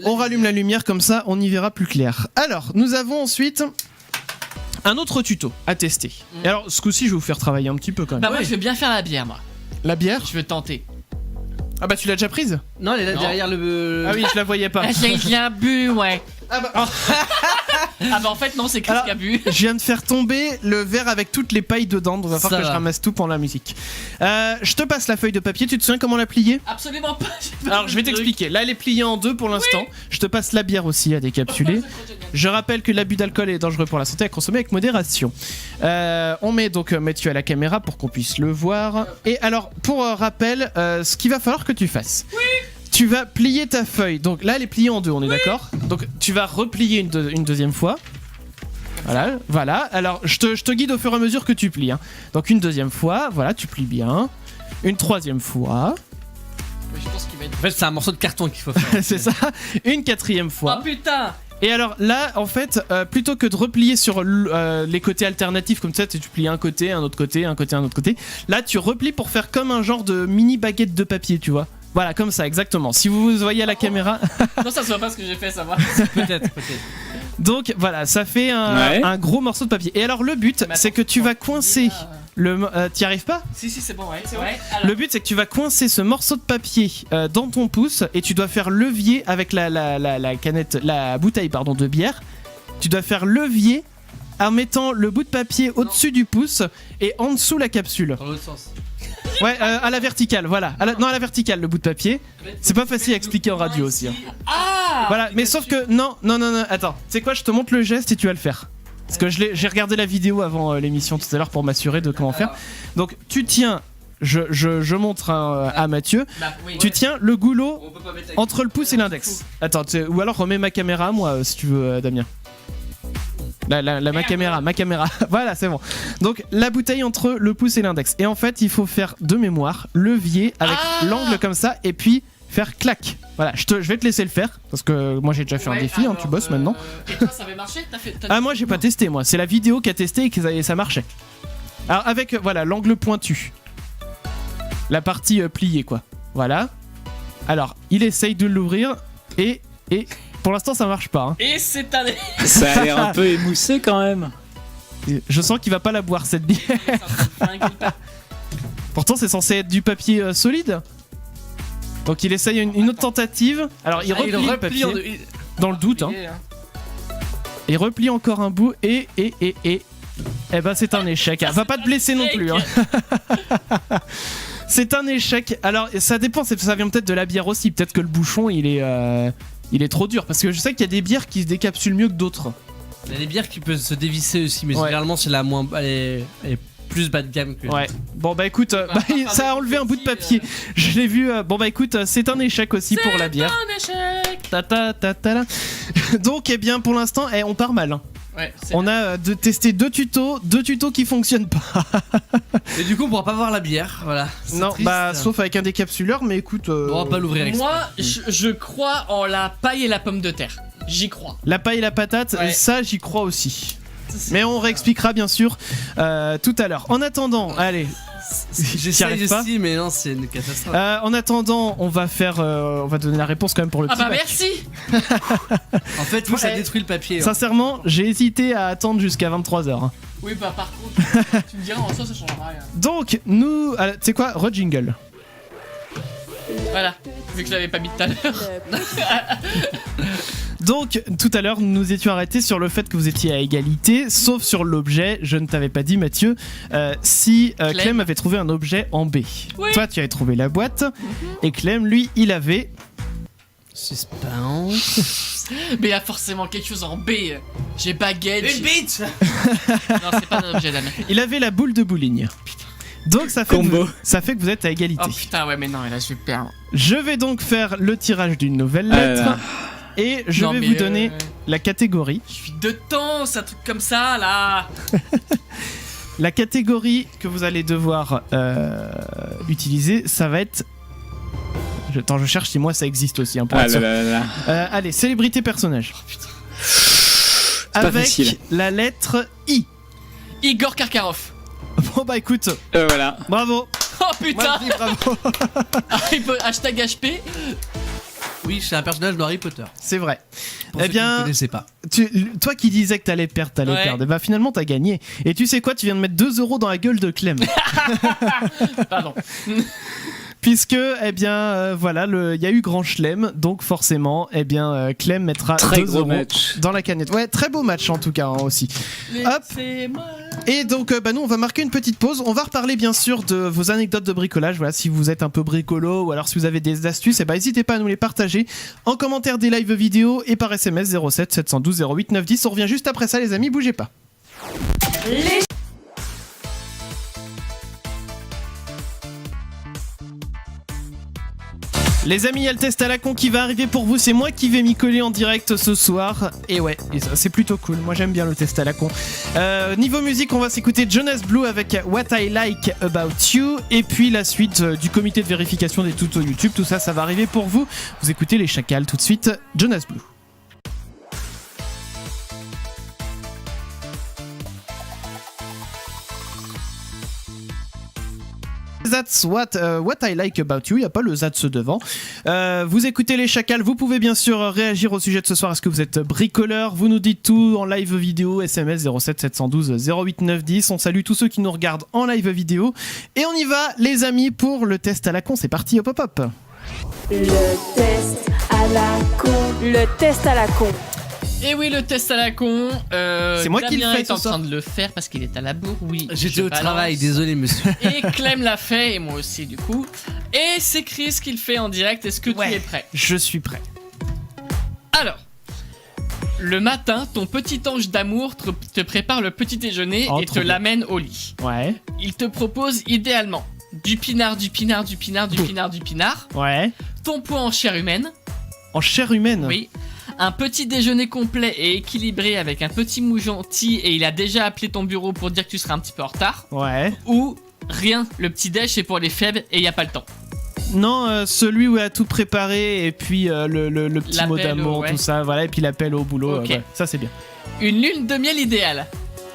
On rallume la lumière comme ça, on y verra plus clair. Alors, nous avons ensuite un autre tuto à tester. Et alors, ce coup-ci, je vais vous faire travailler un petit peu quand même. Bah, moi, je veux bien faire la bière, moi. La bière. Je veux tenter. Ah bah, tu l'as déjà prise? Non, elle est là Non. derrière le. Ah oui, je la voyais pas. J'ai bien bu, ouais. Ah bah, Ah bah, en fait, non, c'est Chris Alors- qui a bu. je viens de faire tomber le verre avec toutes les pailles dedans. Donc, il va falloir Ça que je va. ramasse tout pendant la musique. Je te passe la feuille de papier. Tu te souviens comment la plier? Absolument pas. j'ai pas Alors, vu je vais le truc. t'expliquer. Là, elle est pliée en deux pour l'instant. Je te passe la bière aussi à décapsuler. Je rappelle que l'abus d'alcool est dangereux pour la santé à consommer avec modération. On met donc Mathieu à la caméra pour qu'on puisse le voir. Et alors, pour rappel, ce qu'il va falloir que tu fasses. Tu vas plier ta feuille. Donc là, elle est pliée en deux, on est d'accord? Donc tu vas replier une deuxième fois. Voilà. Alors, je te guide au fur et à mesure que tu plies. Hein. Donc une deuxième fois, voilà, tu plies bien. Une troisième fois, Mais je pense qu'il va être. En fait, c'est un morceau de carton qu'il faut faire. c'est ça. Une quatrième fois. Oh putain. Et alors là, en fait, plutôt que de replier sur les côtés alternatifs comme ça, tu plies un côté, un autre côté, un côté, un autre côté. Là, tu replies pour faire comme un genre de mini baguette de papier, tu vois. Voilà, comme ça, exactement. Si vous voyez à la caméra. Non, ça se voit pas ce que j'ai fait, ça va. Peut-être. Donc voilà, ça fait Ouais. un gros morceau de papier. Et alors le but, Mais c'est attends, que tu vas coincer le. T'y arrives pas? Si, c'est bon, ouais. C'est vrai. Alors, Le but, c'est que tu vas coincer ce morceau de papier dans ton pouce et tu dois faire levier avec la canette, la bouteille pardon de bière. Tu dois faire levier en mettant le bout de papier au-dessus du pouce et en dessous la capsule. Dans l'autre sens. Ouais, à la verticale, voilà. Non, à la verticale, le bout de papier. C'est pas facile à expliquer en radio aussi. Hein. Ah. Voilà, mais sauf que non, attends. C'est quoi? Je te montre le geste et tu vas le faire. Parce que j'ai regardé la vidéo avant l'émission tout à l'heure pour m'assurer de comment faire. Donc tu tiens, je montre à Mathieu. Bah, oui. Tu tiens le goulot On peut pas mettre entre le pouce et l'index. Attends, ou alors remets ma caméra à moi si tu veux, Damien. Ma caméra. Voilà, c'est bon. Donc la bouteille entre le pouce et l'index. Et en fait, il faut faire de mémoire levier avec l'angle comme ça et puis faire clac. Voilà, je vais te laisser le faire parce que moi j'ai déjà fait un Ouais, défi. Hein, alors, tu bosses maintenant. Et toi, ça avait marché? T'as Ah moi j'ai pas testé moi. C'est la vidéo qui a testé et que ça marchait. Alors avec voilà l'angle pointu, la partie pliée quoi. Voilà. Alors il essaye de l'ouvrir et pour l'instant ça marche pas. Hein. Et c'est un. Ça a l'air un peu émoussé quand même. Et je sens qu'il va pas la boire cette bière. Pourtant c'est censé être du papier solide. Donc il essaye une autre tentative. Alors il replie le papier dans le doute. Hein. Il replie encore un bout et Eh ben c'est un échec. Va pas te blesser non plus. Hein. C'est un échec. Alors ça dépend, ça vient peut-être de la bière aussi. Peut-être que le bouchon il est trop dur. Parce que je sais qu'il y a des bières qui se décapsulent mieux que d'autres. Il y a des bières qui peuvent se dévisser aussi, mais Ouais. généralement c'est la moins. Elle est plus bas de gamme que. Ouais. Bon bah écoute, ça a enlevé un bout de papier. Je l'ai vu. Bon bah écoute, c'est un échec aussi pour la bière. Un échec. Ta. Donc eh bien pour l'instant, on part mal. Hein. Ouais, On a testé deux tutos qui fonctionnent pas. Et du coup on pourra pas voir la bière, voilà. C'est Non, triste. bah sauf avec un décapsuleur, mais écoute. On pourra pas l'ouvrir avec Moi, je crois en la paille et la pomme de terre. J'y crois. La paille et la patate, Ouais. ça j'y crois aussi. Mais on réexpliquera bien sûr tout à l'heure. En attendant, allez. T'y J'essaye arrives pas aussi, mais non, c'est une catastrophe. En attendant, on va donner la réponse quand même pour le Ah petit bah bac. merci. En fait, oui, ça Ouais. détruit le papier. hein. Sincèrement, j'ai hésité à attendre jusqu'à 23h. Oui, bah par contre, tu me diras, en soi, ça changera rien. Donc, nous. Tu sais quoi? Re-jingle. Voilà, vu que je l'avais pas mis tout à l'heure. Donc, tout à l'heure, nous étions arrêtés sur le fait que vous étiez à égalité, sauf sur l'objet. Je ne t'avais pas dit, Mathieu, si Clem avait trouvé un objet en B. Oui. Toi, tu avais trouvé la boîte, et Clem, lui, il avait. Suspense. Mais il y a forcément quelque chose en B. J'ai baguette. Une bite. Non, c'est pas un objet d'âme. Il avait la boule de bowling. Donc, ça fait, Combo. ça fait que vous êtes à égalité. Oh putain, ouais, mais non, là je vais perdre. Je vais donc faire le tirage d'une nouvelle Ah là lettre, là. et je Non, vais mais, vous donner la catégorie. Je suis de temps, c'est un truc comme ça là. La catégorie que vous allez devoir utiliser, ça va être. Attends, je cherche si moi ça existe aussi. Hein, pour Ah être là sûr. là là là. Allez, célébrité personnage. pas Avec facile. la lettre I. Igor Karkaroff. Bon bah écoute, Voilà. bravo. Oh putain. Vas-y, bravo. Hashtag HP. Oui, c'est un personnage de Harry Potter. C'est vrai. Pour Eh ceux qui ne bien, connaissaient pas. toi qui disais que t'allais perdre, Ouais. Et bah finalement t'as gagné. Et tu sais quoi, tu viens de mettre 2 € dans la gueule de Clem. Pardon. Puisque, eh bien, voilà, il y a eu grand chelem, donc forcément, eh bien, Clem mettra Très 2 gros € match. dans la canette. Ouais, très beau match en tout cas, hein, aussi. Hop. Laissez-moi. Et donc, bah, nous, on va marquer une petite pause. On va reparler, bien sûr, de vos anecdotes de bricolage. Voilà, si vous êtes un peu bricolo ou alors si vous avez des astuces, eh ben, n'hésitez pas à nous les partager en commentaire des lives vidéo et par SMS 07 712 08 910. On revient juste après ça, les amis, bougez pas. Les amis, il y a le test à la con qui va arriver pour vous. C'est moi qui vais m'y coller en direct ce soir. Et ouais, et ça, c'est plutôt cool. Moi, j'aime bien le test à la con. Niveau musique, on va s'écouter Jonas Blue avec What I Like About You. Et puis la suite du comité de vérification des tutos YouTube. Tout ça, ça va arriver pour vous. Vous écoutez les chacals tout de suite. Jonas Blue. That's what I like about you. Il n'y a pas le That's devant. Vous écoutez les chacals. Vous pouvez bien sûr réagir au sujet de ce soir. Est-ce que vous êtes bricoleur? Vous nous dites tout en live vidéo. SMS 07 712 08 910. On salue tous ceux qui nous regardent en live vidéo. Et on y va, les amis, pour le test à la con. C'est parti, hop hop hop. Le test à la con. Le test à la con. Et oui, le test à la con. C'est moi qui le Damien fais est en ce soir. train de le faire parce qu'il est à la bourre. Oui. J'étais je au balance. travail, désolé monsieur. Et Clem l'a fait et moi aussi du coup. Et c'est Chris qui le fait en direct. Est-ce que tu es prêt? Je suis prêt. Alors, le matin, ton petit ange d'amour te prépare le petit déjeuner Oh, et trop te bien. l'amène au lit. Ouais. Il te propose idéalement du pinard, du pinard, du pinard, du pinard, du pinard, Ouais. ton poids en chair humaine, En chair humaine. oui, un petit déjeuner complet et équilibré avec un petit mou gentil et il a déjà appelé ton bureau pour dire que tu seras un petit peu en retard, Ouais. ou rien, le petit déj c'est pour les faibles et il y a pas le temps. Non, celui où il a tout préparé et puis le petit mot L'appel d'amour, ouais. tout ça, voilà, et puis l'appel au boulot, Ok. ouais, ça c'est bien. Une lune de miel idéale.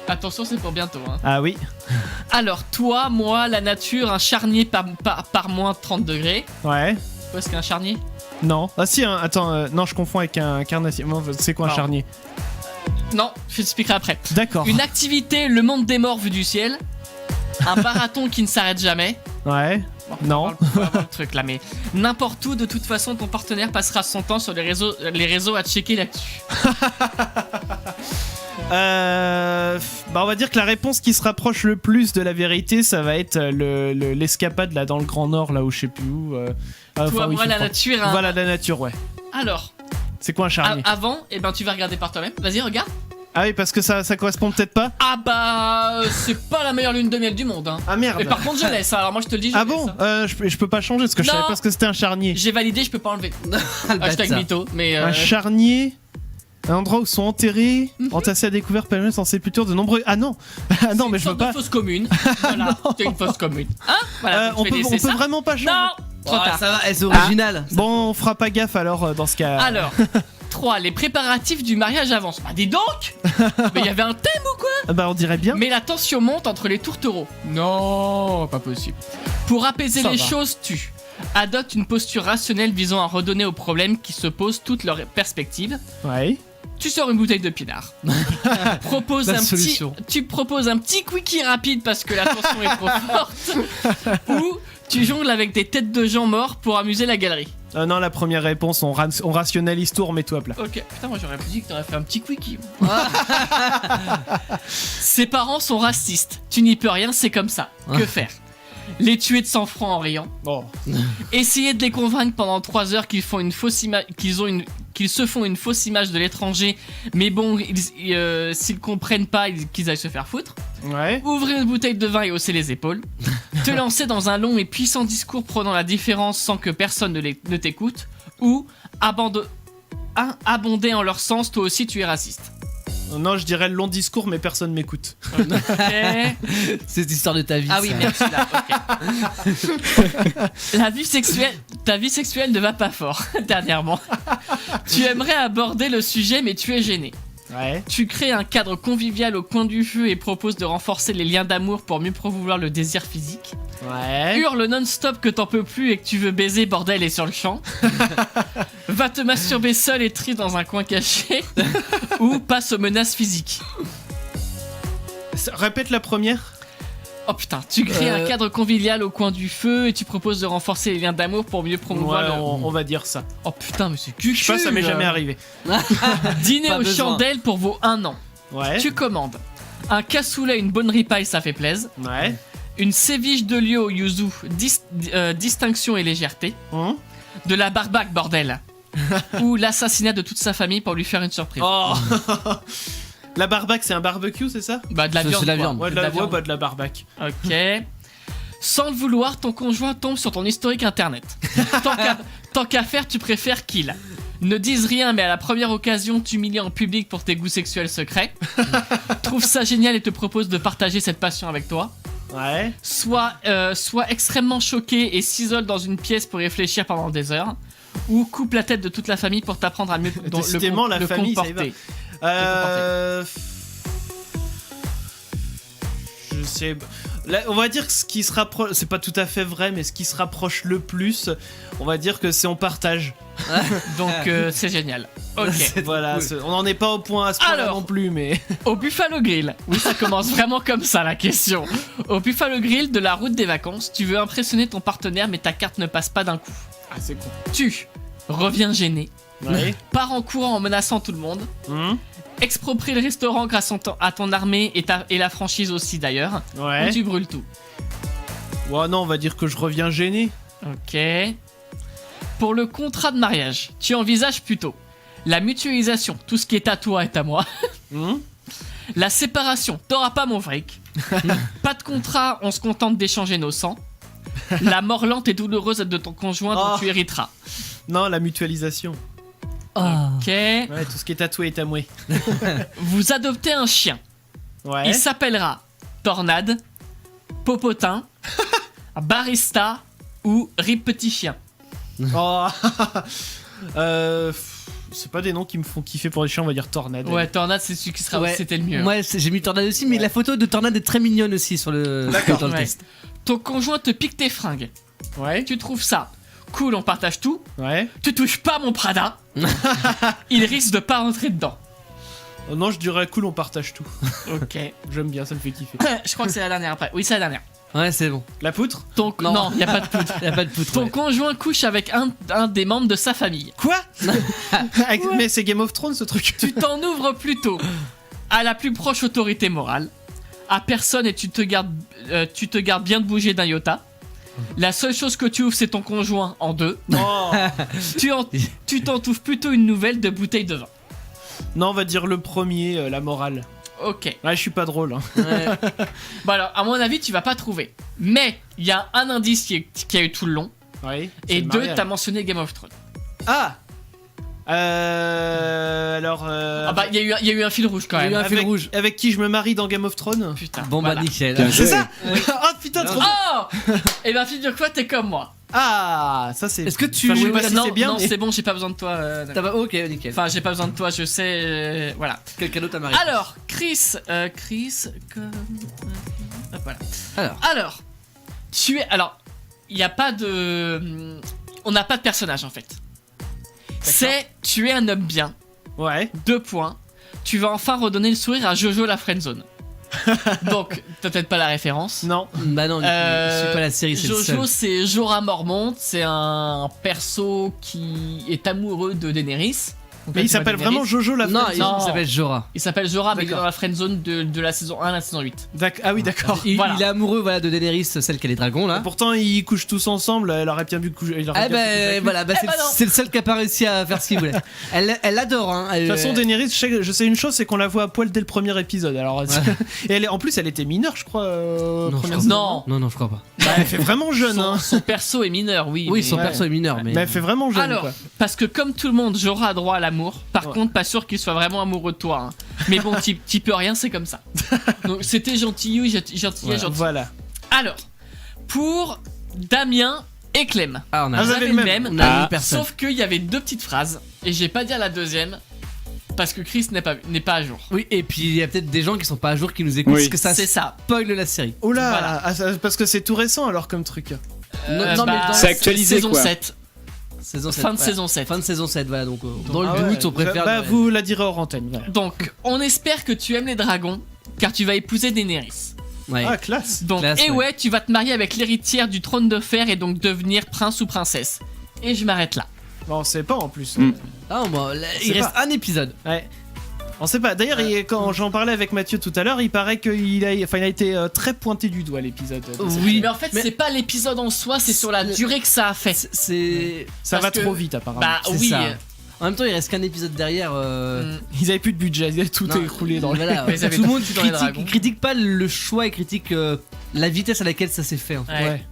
Attention, c'est pour bientôt. Hein. Ah oui, Alors, toi, moi, la nature, un charnier par moins 30 degrés. ouais, Quoi, c'est qu'un charnier? non. Ah si, hein, attends, non, je confonds avec un carnassier. Bon, c'est quoi un Pardon. charnier? Non, je t'expliquerai après. D'accord. Une activité, le monde des morts vu du ciel. Un marathon qui ne s'arrête jamais. Ouais, Bon, non. faut avoir le truc là, mais n'importe où, de toute façon, ton partenaire passera son temps sur les réseaux à checker l'actu. On va dire que la réponse qui se rapproche le plus de la vérité, ça va être l'escapade là dans le Grand Nord, là où je sais plus où. Toi, oui, moi, je la crois. nature. Hein. Voilà, la nature, ouais. Alors, C'est quoi un charnier avant, tu vas regarder par toi-même. Vas-y, regarde. Ah oui, parce que ça correspond peut-être pas. Ah bah, c'est pas la meilleure lune de miel du monde. Hein. Ah merde. Et par contre, je laisse. Alors moi, je te le dis. Je Ah laisse, bon hein. je peux pas changer parce que je Non. savais pas ce que c'était un charnier. J'ai validé, je peux pas enlever. Le Hashtag bâtard. mytho. Mais Un charnier, un endroit où sont enterrés, entassés à découvert, permanents en sépulture de nombreux. Ah non, ah non, mais je veux pas. C'est une fosse commune. Voilà, c'est une fosse commune. Hein voilà, On tu fais peut laisser ça. vraiment pas changer. Non, trop Oh, tard. ça va, c'est original. Bon, on fera pas gaffe alors dans ce cas. Alors, 3. Les préparatifs du mariage avancent. Bah dis donc. Mais il y avait un thème ou quoi? Bah on dirait bien. Mais la tension monte entre les tourtereaux. Non, pas possible. Pour apaiser Ça les va. choses, tu adoptes une posture rationnelle visant à redonner aux problèmes qui se posent toutes leurs perspectives. Ouais. Tu sors une bouteille de pinard. La solution. Tu proposes un petit quickie rapide parce que la tension est trop forte. Ou tu jongles avec des têtes de gens morts pour amuser la galerie. Non, la première réponse, on rationalise tout, remets-toi à plat. Ok, putain, moi j'aurais dit que t'aurais fait un petit quickie. Ses parents sont racistes. Tu n'y peux rien, c'est comme ça. Que faire? Les tuer de sang-froid en riant. Bon. Essayer de les convaincre pendant 3 heures qu'ils font une fausse image, qu'ils se font une fausse image de l'étranger, mais bon, s'ils comprennent pas, qu'ils aillent se faire foutre. Ouais. Ouvrir une bouteille de vin et hausser les épaules. Te lancer dans un long et puissant discours prenant la différence sans que personne ne t'écoute. Ou abonder en leur sens, toi aussi tu es raciste. Non, je dirais le long discours, mais personne m'écoute. Ok. C'est l'histoire de ta vie. Ah oui, ça. merci là. Ok. Ta vie sexuelle ne va pas fort, dernièrement. Tu aimerais aborder le sujet, mais tu es gêné. Ouais. Tu crées un cadre convivial au coin du feu et proposes de renforcer les liens d'amour pour mieux promouvoir le désir physique. Ouais. Hurle non-stop que t'en peux plus et que tu veux baiser, bordel, et sur le champ. Va te masturber seul et triste dans un coin caché. Ou passe aux menaces physiques. Répète la première. Oh putain, tu crées un cadre convivial au coin du feu et tu proposes de renforcer les liens d'amour pour mieux promouvoir Ouais, le... on va dire ça. Oh putain, mais c'est Je sais pas, ça m'est cucul. jamais arrivé. Dîner Pas aux besoin. chandelles pour vos 1 an. Ouais. Tu commandes un cassoulet, une bonne ripaille, ça fait plaisir. Ouais. Une séviche de lieu au yuzu, distinction et légèreté. De la barbaque, bordel. Ou l'assassinat de toute sa famille pour lui faire une surprise. Oh. La barbaque, c'est un barbecue, c'est ça? Bah de la C'est viande. de la quoi. viande. Ouais, De la ouais, viande. bah, de la barbaque. Ok. Sans le vouloir, ton conjoint tombe sur ton historique internet. Tant qu'à faire, tu préfères qu'il ne dise rien, mais à la première occasion, t'humilie en public pour tes goûts sexuels secrets. Trouve ça génial et te propose de partager cette passion avec toi. Ouais. Soit extrêmement choqué et s'isole dans une pièce pour réfléchir pendant des heures. Ou coupe la tête de toute la famille pour t'apprendre à mieux Décidément, la famille, ça y va. comporter. Je sais. Là, on va dire que ce qui se rapproche, c'est pas tout à fait vrai, mais ce qui se rapproche le plus, on va dire que c'est on partage. Donc c'est génial. Ok. Voilà, cool. on n'en est pas au point à ce point-là Alors. non plus, mais. Au Buffalo Grill, oui ça commence vraiment comme ça la question. Au Buffalo Grill de la route des vacances, tu veux impressionner ton partenaire mais ta carte ne passe pas d'un coup. Ah, c'est con. Tu reviens gêné, Ouais. pars en courant en menaçant tout le monde, exproprie le restaurant grâce à ton armée et la franchise aussi d'ailleurs, Ouais. ou tu brûles tout. Ouais, non, on va dire que je reviens gêné. Ok. Pour le contrat de mariage, tu envisages plutôt la mutualisation, tout ce qui est à toi est à moi. La séparation, t'auras pas mon fric. Pas de contrat, on se contente d'échanger nos sangs. La mort lente et douloureuse de ton conjoint dont Oh. tu hériteras. Non, la mutualisation. Ok. Ouais, tout ce qui est tatoué est amoué. Vous adoptez un chien. Ouais. Il s'appellera Tornade, Popotin, Barista ou Rip Petit Chien. Oh. C'est pas des noms qui me font kiffer pour les chiens, on va dire Tornade. Ouais, Tornade, c'est celui qui sera. Ouais. C'était le mieux. Moi, j'ai mis Tornade aussi, mais la photo de Tornade est très mignonne aussi sur le, dans le Ouais. test. Ton conjoint te pique tes fringues. Ouais. Tu trouves ça cool, on partage tout. Ouais. Tu touches pas mon Prada. Il risque de pas rentrer dedans. Oh non, je dirais cool, on partage tout. Ok. J'aime bien, ça me fait kiffer. Je crois que c'est la dernière après. Oui, c'est la dernière. Ouais, c'est bon. La poutre? Non, y a pas de poutre. Y a pas de poutre. Ton ouais. conjoint couche avec un des membres de sa famille. Quoi? Mais c'est Game of Thrones ce truc. Tu t'en ouvres plutôt à la plus proche autorité morale, à personne et tu te gardes bien de bouger d'un iota. La seule chose que tu ouvres, c'est ton conjoint en 2. Oh. Tu t'entoufles plutôt une nouvelle de bouteille de vin. Non, on va dire le premier, la morale. Ok. Ouais, je suis pas drôle. Hein. Ouais. Bon alors, à mon avis, tu vas pas trouver. Mais il y a un indice qui a eu tout le long. Oui. Et 2, t'as mentionné Game of Thrones. Ah. Alors. Ah bah, il y a eu un fil rouge quand Il y a eu même. un fil rouge. Avec qui je me marie dans Game of Thrones. Putain. Bon voilà. bah nickel. Bien C'est joué. ça. Oh putain, trop. Oh. Et ben figure-toi, t'es comme moi. Ah, ça c'est. Est-ce que tu- Enfin, je sais oui, pas oui, si non, c'est bien. non, mais- c'est bon, j'ai pas besoin de toi. Ok, nickel. Enfin, j'ai pas besoin de toi, je sais. Voilà. Quel cadeau t'as marié? Alors, Chris, voilà. Alors, il y a pas de, on n'a pas de personnage en fait. Tu es un homme bien. Ouais. 2 points. Tu vas enfin redonner le sourire à Jojo la friendzone. Donc, t'as peut-être pas la référence. Non. Bah non, je suis pas la série, c'est le Jojo, seul. c'est Jorah Mormont, c'est un perso qui est amoureux de Daenerys. Donc Mais là, il tu vois s'appelle Daenerys. vraiment Jojo la Non, friendzone. il s'appelle Jorah. Il s'appelle Jorah, mais il est D'accord. dans la friendzone de la saison 1 à la saison 8. Ah oui, d'accord. Voilà. Il est amoureux voilà, de Daenerys, celle qui a les dragons là. Pourtant, ils couchent tous ensemble. Elle aurait bien pu coucher. il aurait Ah bien pu coucher avec bah lui. voilà, Eh bah non. c'est le seul qui a pas réussi à faire ce qu'il voulait. Elle adore hein. De toute façon, Daenerys, je sais une chose, c'est qu'on la voit à poil dès le premier épisode. Alors, et en plus, elle était mineure, je crois. Non, je première crois saison. Non, Non, je crois pas. Bah, elle fait vraiment jeune. Hein. son perso est mineur, oui. Oui, mais- son Ouais. perso est mineur, mais. Mais elle fait vraiment jeune. Alors, quoi. parce que comme tout le monde, Jorah a droit à l'amour. Par Ouais. contre, pas sûr qu'il soit vraiment amoureux de toi. Hein. Mais bon, t'y peux rien, c'est comme ça. Donc, c'était gentil, oui, gentil. Voilà. Alors, pour Damien et Clem. Ah, on a, Ah, Vous vous avez avez le le même, on a Ah. une personne. sauf qu'il y avait 2 petites phrases. Et je vais pas dire la deuxième. Parce que Chris n'est pas à jour. Oui, et puis il y a peut-être des gens qui sont pas à jour qui nous écoutent Oui. parce que ça C'est ça. spoil la série. Oula, Voilà. parce que c'est tout récent alors comme truc. Non, mais dans C'est actualisé, saison quoi. 7. Saison 7. Fin de saison 7. Fin de saison 7, voilà. Donc, dans Ah le ouais. but, on préfère. Bah, vous la direz hors antenne. Voilà. Donc, on espère que tu aimes les dragons, car tu vas épouser Daenerys. Ouais. Ah, classe. Donc, Classe, et ouais. ouais, tu vas te marier avec l'héritière du trône de fer et donc devenir prince ou princesse. Et je m'arrête là. Bon, on sait pas en plus. Mm. Ah, bon, là, il C'est reste un épisode. Ouais. On sait pas. D'ailleurs, quand j'en parlais avec Mathieu tout à l'heure, il paraît qu'il a été très pointé du doigt l'épisode. de cette- Oui, Mais en fait, c'est pas l'épisode en soi, c'est sur la durée que ça a fait. c'est. Ça parce va que- trop vite apparemment. Bah C'est oui. ça. En même temps, il reste qu'un épisode derrière. Ils avaient plus de budget, ils avaient tout Non, écroulé dans les. voilà, Mais ils avaient tout le monde tout dans les dragons. critique pas le choix et critique la vitesse à laquelle ça s'est fait. En fait. Ouais. Ouais.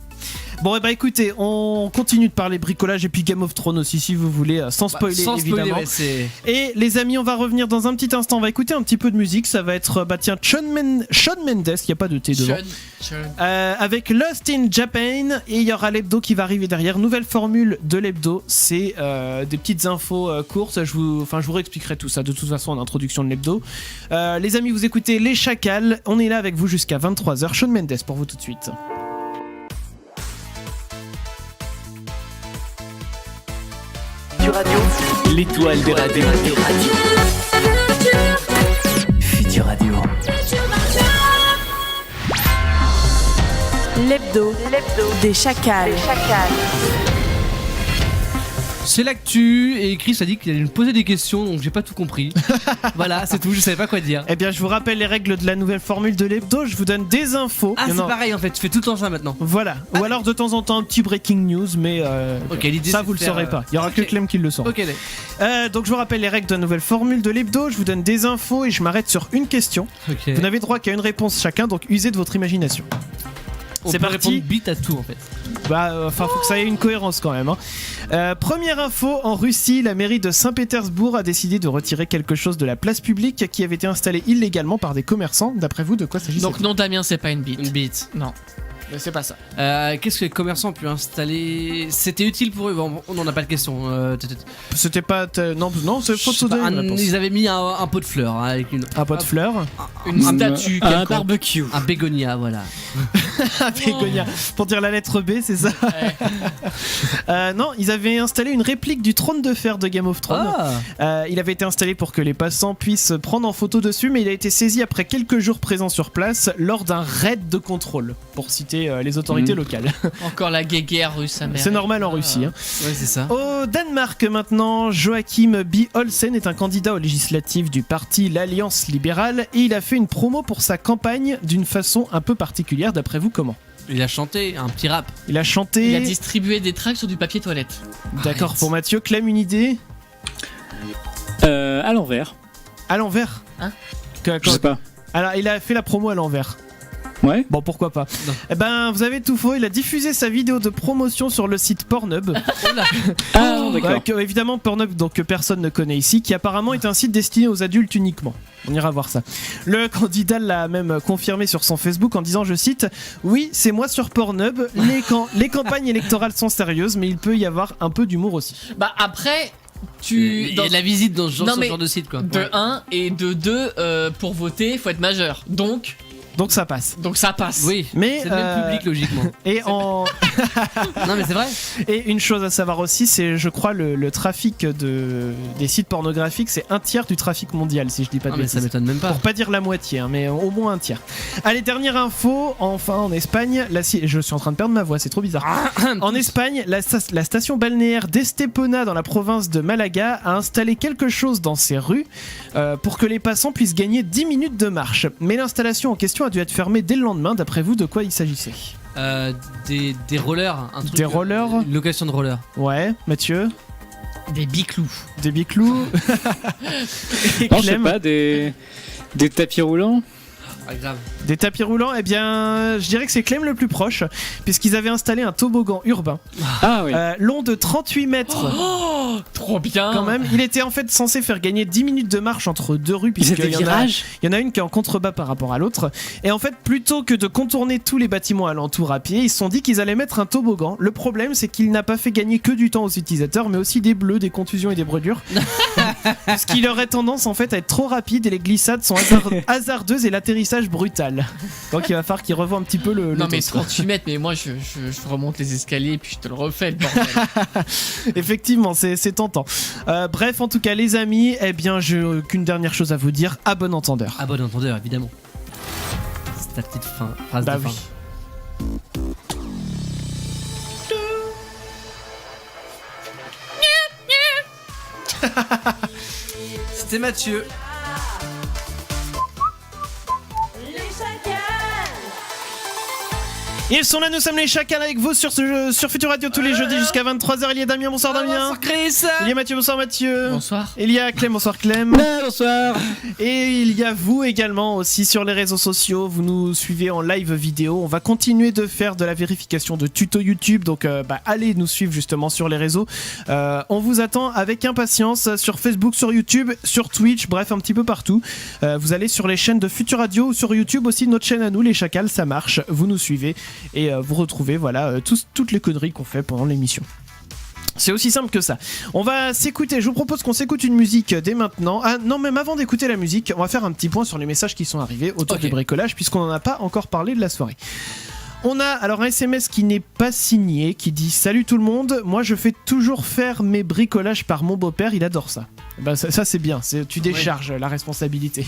Bon, et bah écoutez, on continue de parler bricolage et puis Game of Thrones aussi si vous voulez, sans spoiler Sans spoiler, évidemment. ouais, c'est. Et les amis, on va revenir dans un petit instant. On va écouter un petit peu de musique. Ça va être, bah tiens, Shawn Mendes, il n'y a pas de T devant. Sean. Avec Lost in Japan. Et il y aura l'hebdo qui va arriver derrière. Nouvelle formule de l'hebdo. C'est des petites infos courtes. Je vous réexpliquerai tout ça de toute façon en introduction de l'hebdo. Les amis, vous écoutez Les Chacals. On est là avec vous jusqu'à 23h. Shawn Mendes pour vous tout de suite. Radio. L'étoile des radios. Futur Radio. L'hebdo des chacals. C'est l'actu et Chris a dit qu'il allait me poser des questions donc j'ai pas tout compris. Voilà, c'est tout, je savais pas quoi dire. Eh bien, je vous rappelle les règles de la nouvelle formule de l'hebdo. Je vous donne des infos. Ah, Il y c'est en a- pareil en fait, tu fais tout le temps ça maintenant. Voilà. Ou alors de temps en temps un petit breaking news, mais Ok, l'idée ça c'est vous de le faire, saurez pas. Il y aura que ok. Clem qui le saura. Ok, d'accord. Donc je vous rappelle les règles de la nouvelle formule de l'hebdo. Je vous donne des infos et je m'arrête sur une question. Ok. Vous n'avez droit qu'à une réponse chacun, donc usez de votre imagination. On c'est peut parti. répondre bit à tout en fait. Bah, faut que ça ait une cohérence quand même. Hein. Première info, en Russie, la mairie de Saint-Pétersbourg a décidé de retirer quelque chose de la place publique qui avait été installé illégalement par des commerçants. D'après vous, de quoi s'agit-il? Donc non, Damien, c'est pas une bite. Une bite. Non. Mais c'est pas ça. Qu'est-ce que les commerçants ont pu installer? C'était utile pour eux. Bon, on n'en a pas de question. C'était pas... Non, c'est faux de donner une réponse. Ils avaient mis un pot de fleurs hein, avec Un pot de fleurs. Une statue Un quelconque. barbecue. un bégonia, voilà. Bégonia. Pour dire la lettre B, c'est ça. Non, ils avaient installé une réplique du trône de fer de Game of Thrones. Il avait été installé pour que les passants puissent prendre en photo dessus, mais il a été saisi après quelques jours présents sur place lors d'un raid de contrôle, pour citer les autorités locales. Encore la guéguerre russe, sa mère. C'est normal en Russie. Hein. Ouais, c'est ça. Au Danemark maintenant, Joachim B. Olsen est un candidat aux législatives du parti l'Alliance libérale et il a fait une promo pour sa campagne d'une façon un peu particulière. D'après vous, comment ? Il a chanté un petit rap. Il a chanté... Il a distribué des tracts sur du papier toilette. D'accord, pour Mathieu. Clem, une idée ? À l'envers. À l'envers ? Hein ? Je sais pas. Alors, il a fait la promo à l'envers. Ouais. Bon, pourquoi pas. Non. Eh ben, vous avez tout faux. Il a diffusé sa vidéo de promotion sur le site Pornhub. Ah, d'accord. Évidemment, Pornhub, donc que personne ne connaît ici, qui apparemment est un site destiné aux adultes uniquement. On ira voir ça. Le candidat l'a même confirmé sur son Facebook en disant, je cite, oui, c'est moi sur Pornhub. Les campagnes électorales sont sérieuses, mais il peut y avoir un peu d'humour aussi. Bah après, Il y a de la visite dans ce genre, Non, ce mais genre de site, quoi. de 1 et de 2, pour voter, faut être majeur. Donc ça passe. ça passe. Oui, Mais c'est le même public, logiquement. Et en Non, mais c'est vrai. Et une chose à savoir aussi, c'est, je crois, le trafic des sites pornographiques, c'est un tiers du trafic mondial, si je dis pas de Ah, mais ça bêtises. m'étonne même pas. Pour pas dire la moitié, hein, mais au moins un tiers. Allez, dernière info, enfin en Espagne, je suis en train de perdre ma voix, c'est trop bizarre. En Espagne, la station balnéaire d'Estepona dans la province de Malaga a installé quelque chose dans ses rues pour que les passants puissent gagner 10 minutes de marche. Mais l'installation en question a dû être fermée dès le lendemain. D'après vous, de quoi il s'agissait ? Des rollers, un truc. Des rollers ? Une location de rollers. Ouais, Mathieu ? Des biclous. Des biclous. Et Non, je sais Clem, pas, des tapis roulants. Ah, grave. des tapis roulants, eh bien, je dirais que c'est Clem le plus proche, puisqu'ils avaient installé un toboggan urbain, Ah oui. long de 38 mètres. Oh, trop bien. Quand même, il était en fait censé faire gagner 10 minutes de marche entre deux rues, Ils puisqu'il étaient y en a, virages. il y en a une qui est en contrebas par rapport à l'autre. Et en fait, plutôt que de contourner tous les bâtiments alentour à pied, ils se sont dit qu'ils allaient mettre un toboggan. Le problème, c'est qu'il n'a pas fait gagner que du temps aux utilisateurs, mais aussi des bleus, des contusions et des brûlures. Ce qui aurait tendance en fait à être trop rapide et les glissades sont hasardeuses et l'atterrissage brutal. Donc il va falloir qu'ils revoient un petit peu le Non mais toast, quoi. 38 mètres, mais moi je remonte les escaliers et puis je te le refais le bordel. Effectivement, c'est tentant. Bref, en tout cas, les amis, eh bien, j'ai qu'une dernière chose à vous dire. À bon entendeur. Ah, bon entendeur, évidemment. C'est ta petite phrase Bah de oui. fin. C'était Mathieu. Ils sont là, nous sommes les chacals avec vous sur Futur Radio tous les jeudis jusqu'à 23h. Il y a Damien, bonsoir Damien. Il y a Mathieu, bonsoir Mathieu. Bonsoir. Il y a Clem, bonsoir Clem. Bonsoir. Et il y a vous également aussi sur les réseaux sociaux. Vous nous suivez en live vidéo. On va continuer de faire de la vérification de tutos YouTube. Donc allez nous suivre justement sur les réseaux. On vous attend avec impatience sur Facebook, sur YouTube, sur Twitch, bref un petit peu partout. Vous allez sur les chaînes de Futur Radio ou sur YouTube aussi, notre chaîne à nous, les chacals, ça marche. Vous nous suivez et vous retrouvez toutes les conneries qu'on fait pendant l'émission. C'est aussi simple que ça. On va s'écouter, je vous propose qu'on s'écoute une musique dès maintenant. Ah non, même avant d'écouter la musique, on va faire un petit point sur les messages qui sont arrivés autour du bricolage, puisqu'on n'en a pas encore parlé de la soirée. On a alors un SMS qui n'est pas signé, qui dit « Salut tout le monde, moi je fais toujours faire mes bricolages par mon beau-père, il adore ça. » Ça c'est bien, tu décharges la responsabilité.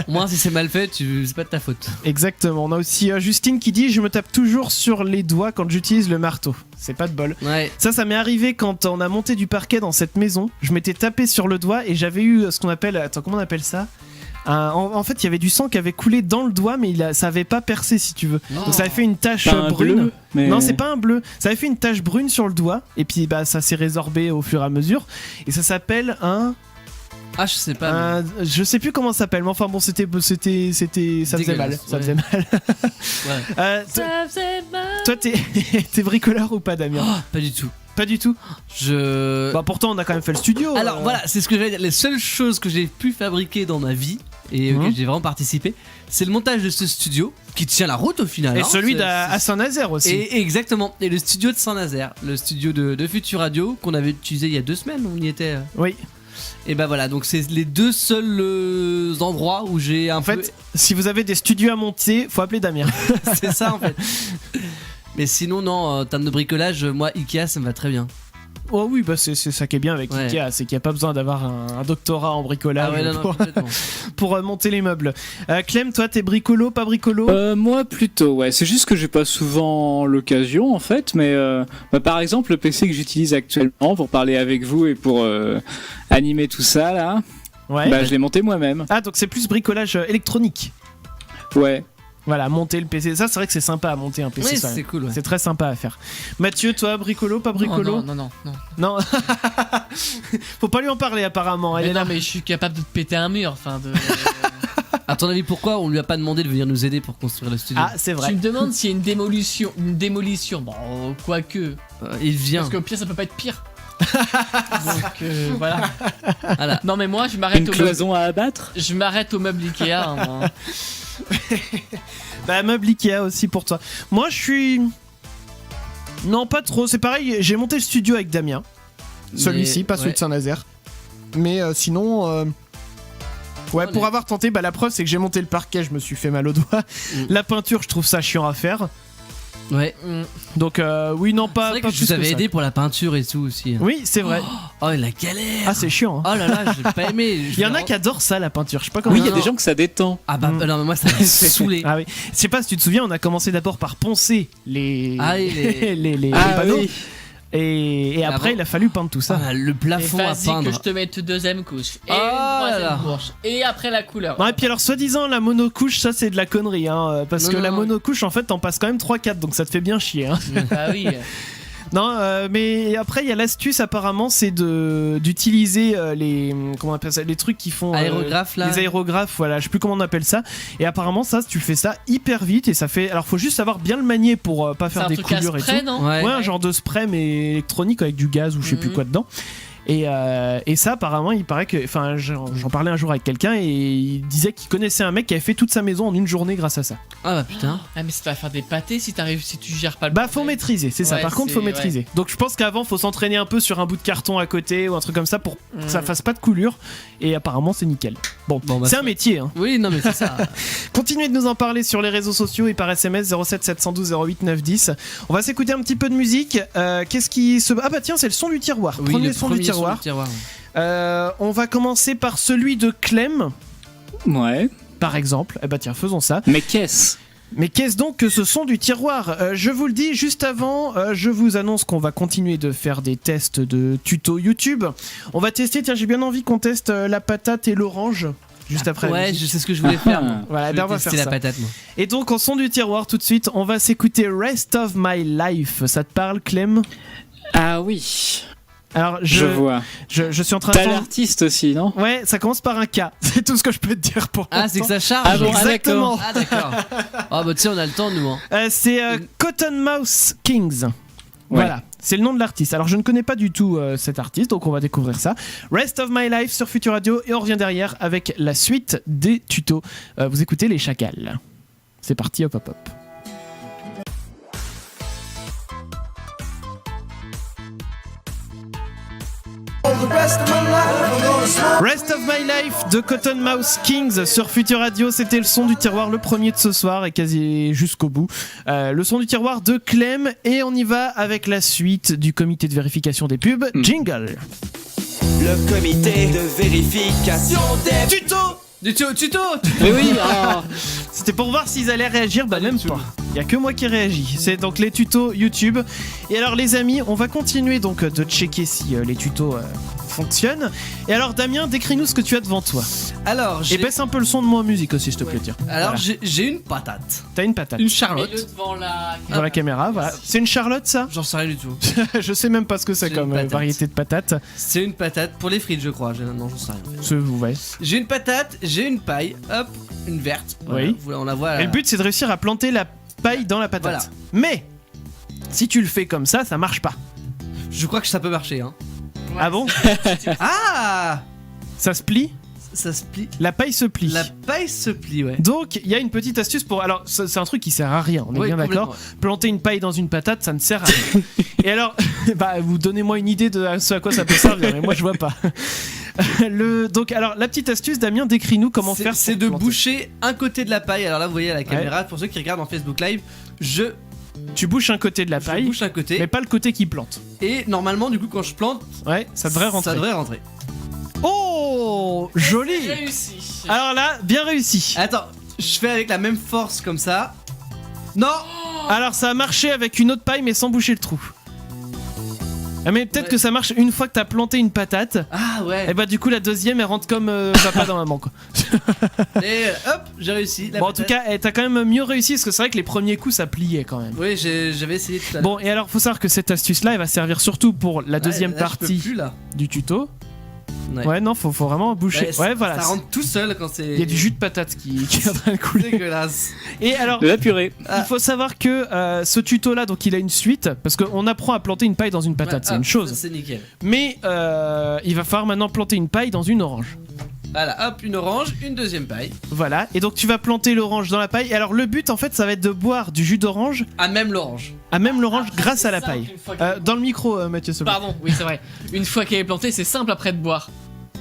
Au moins, si c'est mal fait, c'est pas de ta faute. Exactement. On a aussi Justine qui dit « Je me tape toujours sur les doigts quand j'utilise le marteau. » C'est pas de bol. Ouais. Ça m'est arrivé quand on a monté du parquet dans cette maison. Je m'étais tapé sur le doigt et j'avais eu ce qu'on appelle... Attends, comment on appelle ça ? En fait, il y avait du sang qui avait coulé dans le doigt, mais ça avait pas percé, si tu veux. Non. Donc ça avait fait une tache Pas un brune. bleu, mais... Non, c'est pas un bleu. Ça avait fait une tache brune sur le doigt, et puis ça s'est résorbé au fur et à mesure. Et ça s'appelle un. Ah, je sais pas. Je sais plus comment ça s'appelle, mais enfin bon, ça faisait mal. Ça faisait mal. Ouais. Ça faisait mal. Toi, t'es bricoleur ou pas, Damien? Oh, pas du tout. Pas du tout. Pourtant, on a quand même fait le studio. Alors voilà, c'est ce que j'allais dire. Les seules choses que j'ai pu fabriquer dans ma vie et auxquelles j'ai vraiment participé, c'est le montage de ce studio qui tient la route au final. Et celui à Saint-Nazaire aussi. Et exactement. Et le studio de Saint-Nazaire, le studio de Futur Radio qu'on avait utilisé il y a 2 semaines, on y était. Oui. Et bah voilà, donc c'est les deux seuls endroits où j'ai En fait, si vous avez des studios à monter, faut appeler Damien. c'est ça en fait. Mais sinon, non, en termes de bricolage, moi, Ikea, ça me va très bien. Oh oui, bah c'est ça qui est bien avec Ouais. Ikea, c'est qu'il n'y a pas besoin d'avoir un doctorat en bricolage Ah ouais, non, complètement. pour monter les meubles. Clem, toi, t'es bricolo, pas bricolo? Moi plutôt, ouais. C'est juste que j'ai pas souvent l'occasion en fait, mais par exemple le PC que j'utilise actuellement pour parler avec vous et pour animer tout ça là, Ouais. je l'ai monté moi-même. Ah, donc c'est plus bricolage électronique. Ouais. Voilà, monter le PC. Ça, c'est vrai que c'est sympa à monter un PC. Oui, ça. c'est cool. Ouais. C'est très sympa à faire. Mathieu, toi, bricolo, pas bricolo? Non. Non. Faut pas lui en parler apparemment. Elle Mais est là. non, mais je suis capable de te péter un mur. Enfin, de. À ton avis, pourquoi on lui a pas demandé de venir nous aider pour construire le studio? Ah, c'est Tu vrai. me demandes s'il y a une démolition. Bon, quoique. Il vient. Parce qu'au pire, ça peut pas être pire. Donc voilà. Voilà. Non, mais moi, je m'arrête Une au cloison à abattre. Je m'arrête au meuble Ikea. Hein, moi. Bah, meuble Ikea aussi pour toi. Moi, je suis. Non, pas trop. C'est pareil, j'ai monté le studio avec Damien. Celui-ci, Mais- pas celui ouais. de Saint-Nazaire. Mais sinon. Ouais, Oh, pour mais- avoir tenté, bah la preuve c'est que j'ai monté le parquet, je me suis fait mal au doigt. La peinture, je trouve ça chiant à faire. Ouais. Donc oui, non, C'est pas. vrai pas que je plus vous avais ça. aidé pour la peinture et tout aussi. Oui, c'est vrai. Oh, la galère. Ah, c'est chiant. Hein. Oh là là, j'ai pas aimé. Il y en a qui adorent ça, la peinture. Je sais pas comment. Oui, il y a non. des gens que ça détend. Ah bah Mm. non, mais moi ça m'a saoulé. Ah oui. Je sais pas si tu te souviens, on a commencé d'abord par poncer les Ah oui, les- les Ah panneaux. oui. Et Ah après, bon il a fallu peindre tout ça. Ah, le Et plafond à vas-y que peindre. je te mette deuxième couche. Et Oh une là là. troisième couche. Et après la couleur. Ouais, et puis alors, soi-disant, la monocouche, ça c'est de la connerie, hein, parce Non, que non, la non. monocouche, en fait, t'en passes quand même 3-4, donc ça te fait bien chier. Hein. Ah oui. Non, mais après, il y a l'astuce, apparemment, c'est d'utiliser les. Comment on appelle ça? Les trucs qui font. Aérographe là. Les aérographes, voilà, je sais plus comment on appelle ça. Et apparemment, ça, tu fais ça hyper vite et ça fait. Alors, faut juste savoir bien le manier pour pas C'est faire un des truc à coulures et spray, tout. non Ouais. Ouais, un genre de spray, mais électronique avec du gaz ou je sais plus Mhm. quoi dedans. Et ça, apparemment, il paraît que. Enfin, j'en parlais un jour avec quelqu'un et il disait qu'il connaissait un mec qui avait fait toute sa maison en une journée grâce à ça. Ah bah putain. Ah, mais ça va faire des pâtés si tu gères pas le. Bah, faut bordel. maîtriser, c'est ça. Ouais, Par contre, faut c'est- maîtriser. Donc, je pense qu'avant, faut s'entraîner un peu sur un bout de carton à côté ou un truc comme ça pour que ça Mm. fasse pas de coulure. Et apparemment, c'est nickel. Bon, Bon, bah, c'est un c'est- métier. Hein. Oui, non mais c'est ça. Continuez de nous en parler sur les réseaux sociaux et par SMS 07 712 08 910. On va s'écouter un petit peu de musique. Qu'est-ce qui se. Ah bah tiens, c'est le son du tiroir. Oui, Premier le son du premier tiroir. son du tiroir. On va commencer par celui de Clem, Ouais. par exemple. Eh bah tiens, faisons ça. Mais qu'est-ce? Mais qu'est-ce donc que ce son du tiroir? Je vous le dis juste avant, je vous annonce qu'on va continuer de faire des tests de tutos YouTube. On va tester, tiens, j'ai bien envie qu'on teste la patate et l'orange. Juste après. la Ouais, musique. je sais ce que je voulais faire. moi. Voilà, Je ben, on voulais va faire tester ça. la patate moi. Et donc en son du tiroir tout de suite, on va s'écouter Rest of My Life. Ça te parle, Clem? Ah oui. Alors Je vois. je suis en train T'as de. l'artiste aussi, non? Ouais, ça commence par un K. C'est tout ce que je peux te dire pour Ah, c'est que l'instant. ça charge. Ah bon, Exactement. Ah d'accord. Ah bah tu sais, on a le temps nous. Hein. C'est Cottonmouth Kings. Voilà, c'est le nom de l'artiste. Alors je ne connais pas du tout cet artiste, donc on va découvrir ça. Rest of My Life sur Future Radio et on revient derrière avec la suite des tutos. Vous écoutez les chacals. C'est parti, hop hop hop. Rest of My Life de Cottonmouth Kings sur Future Radio, c'était le son du tiroir, le premier de ce soir et quasi jusqu'au bout. Le son du tiroir de Clem et on y va avec la suite du comité de vérification des pubs. Jingle. Le comité de vérification des Tuto. Tuto. Mais oui, ah. C'était pour voir s'ils allaient réagir, bah même pas. Il y a que moi qui réagis. C'est donc les tutos YouTube. Et alors les amis, on va continuer donc de checker si les tutos fonctionnent. Et alors Damien, décris-nous ce que tu as devant toi. Alors Et j'ai baisse un peu le son de moi en musique aussi, s'il te plaît. Tiens. alors Voilà. j'ai une patate. T'as une patate Une Mets-le charlotte. devant la. dans la caméra. Voilà. C'est une Charlotte ça? J'en sais rien du tout. Je sais même pas ce que c'est C'est comme une patate. variété de patates. C'est une patate pour les frites, je crois. Non, j'en sais rien. Ouais. J'ai une patate, j'ai une paille, hop, une verte. Oui. Voilà, on la voit. Et le but c'est de réussir à planter la paille dans la patate. Mais si tu le fais comme ça marche pas. Je crois que ça peut marcher. Hein. Ah bon? Ah, Ça se plie? ça se plie. La paille se plie. La paille se plie, ouais. Donc il y a une petite astuce pour. Alors c'est un truc qui sert à rien, on est Oui, bien d'accord. complètement. Planter une paille dans une patate, ça ne sert à rien. Et alors, bah vous donnez-moi une idée de ce à quoi ça peut servir, mais moi je vois pas. Donc, alors, la petite astuce, Damien, décris-nous comment faire. C'est pour de planter. boucher un côté de la paille. Alors là, vous voyez à la caméra, pour ceux qui regardent en Facebook Live, Tu bouches un côté de la je paille, bouche un côté. mais pas le côté qui plante. Et normalement, du coup, quand je plante, Ouais, ça devrait rentrer. Oh, joli. Réussi. Alors là, bien réussi. Attends, je fais avec la même force comme ça. Non. Alors ça a marché avec une autre paille mais sans boucher le trou. Ah, mais peut-être que ça marche une fois que t'as planté une patate. Ah ouais. Et bah du coup la deuxième elle rentre comme papa dans maman quoi. Et hop, j'ai réussi. Bon en tout cas t'as quand même mieux réussi parce que c'est vrai que les premiers coups ça pliait quand même. Oui, j'avais essayé tout à l'heure. Bon et alors faut savoir que cette astuce là elle va servir surtout pour la deuxième Là, je peux partie plus, là. du tuto. Ouais. Ouais non faut vraiment boucher. Ouais voilà. Ça rentre tout seul quand c'est. Il y a du jus de patate qui est en train de couler. dégueulasse. Et alors De la purée. il faut savoir que ce tuto là donc il a une suite parce qu'on apprend à planter une paille dans une patate, c'est une chose. Ça, c'est nickel. Mais il va falloir maintenant planter une paille dans une orange. Voilà, hop, une orange, une deuxième paille. Voilà, et donc tu vas planter l'orange dans la paille. Et alors le but en fait ça va être de boire du jus d'orange Ah, même l'orange. à même l'orange grâce à la simple, paille. une fois qu'elle- Dans le micro Mathieu s'il te plaît. Pardon, oui, c'est vrai. Une fois qu'elle est plantée, c'est simple après de boire.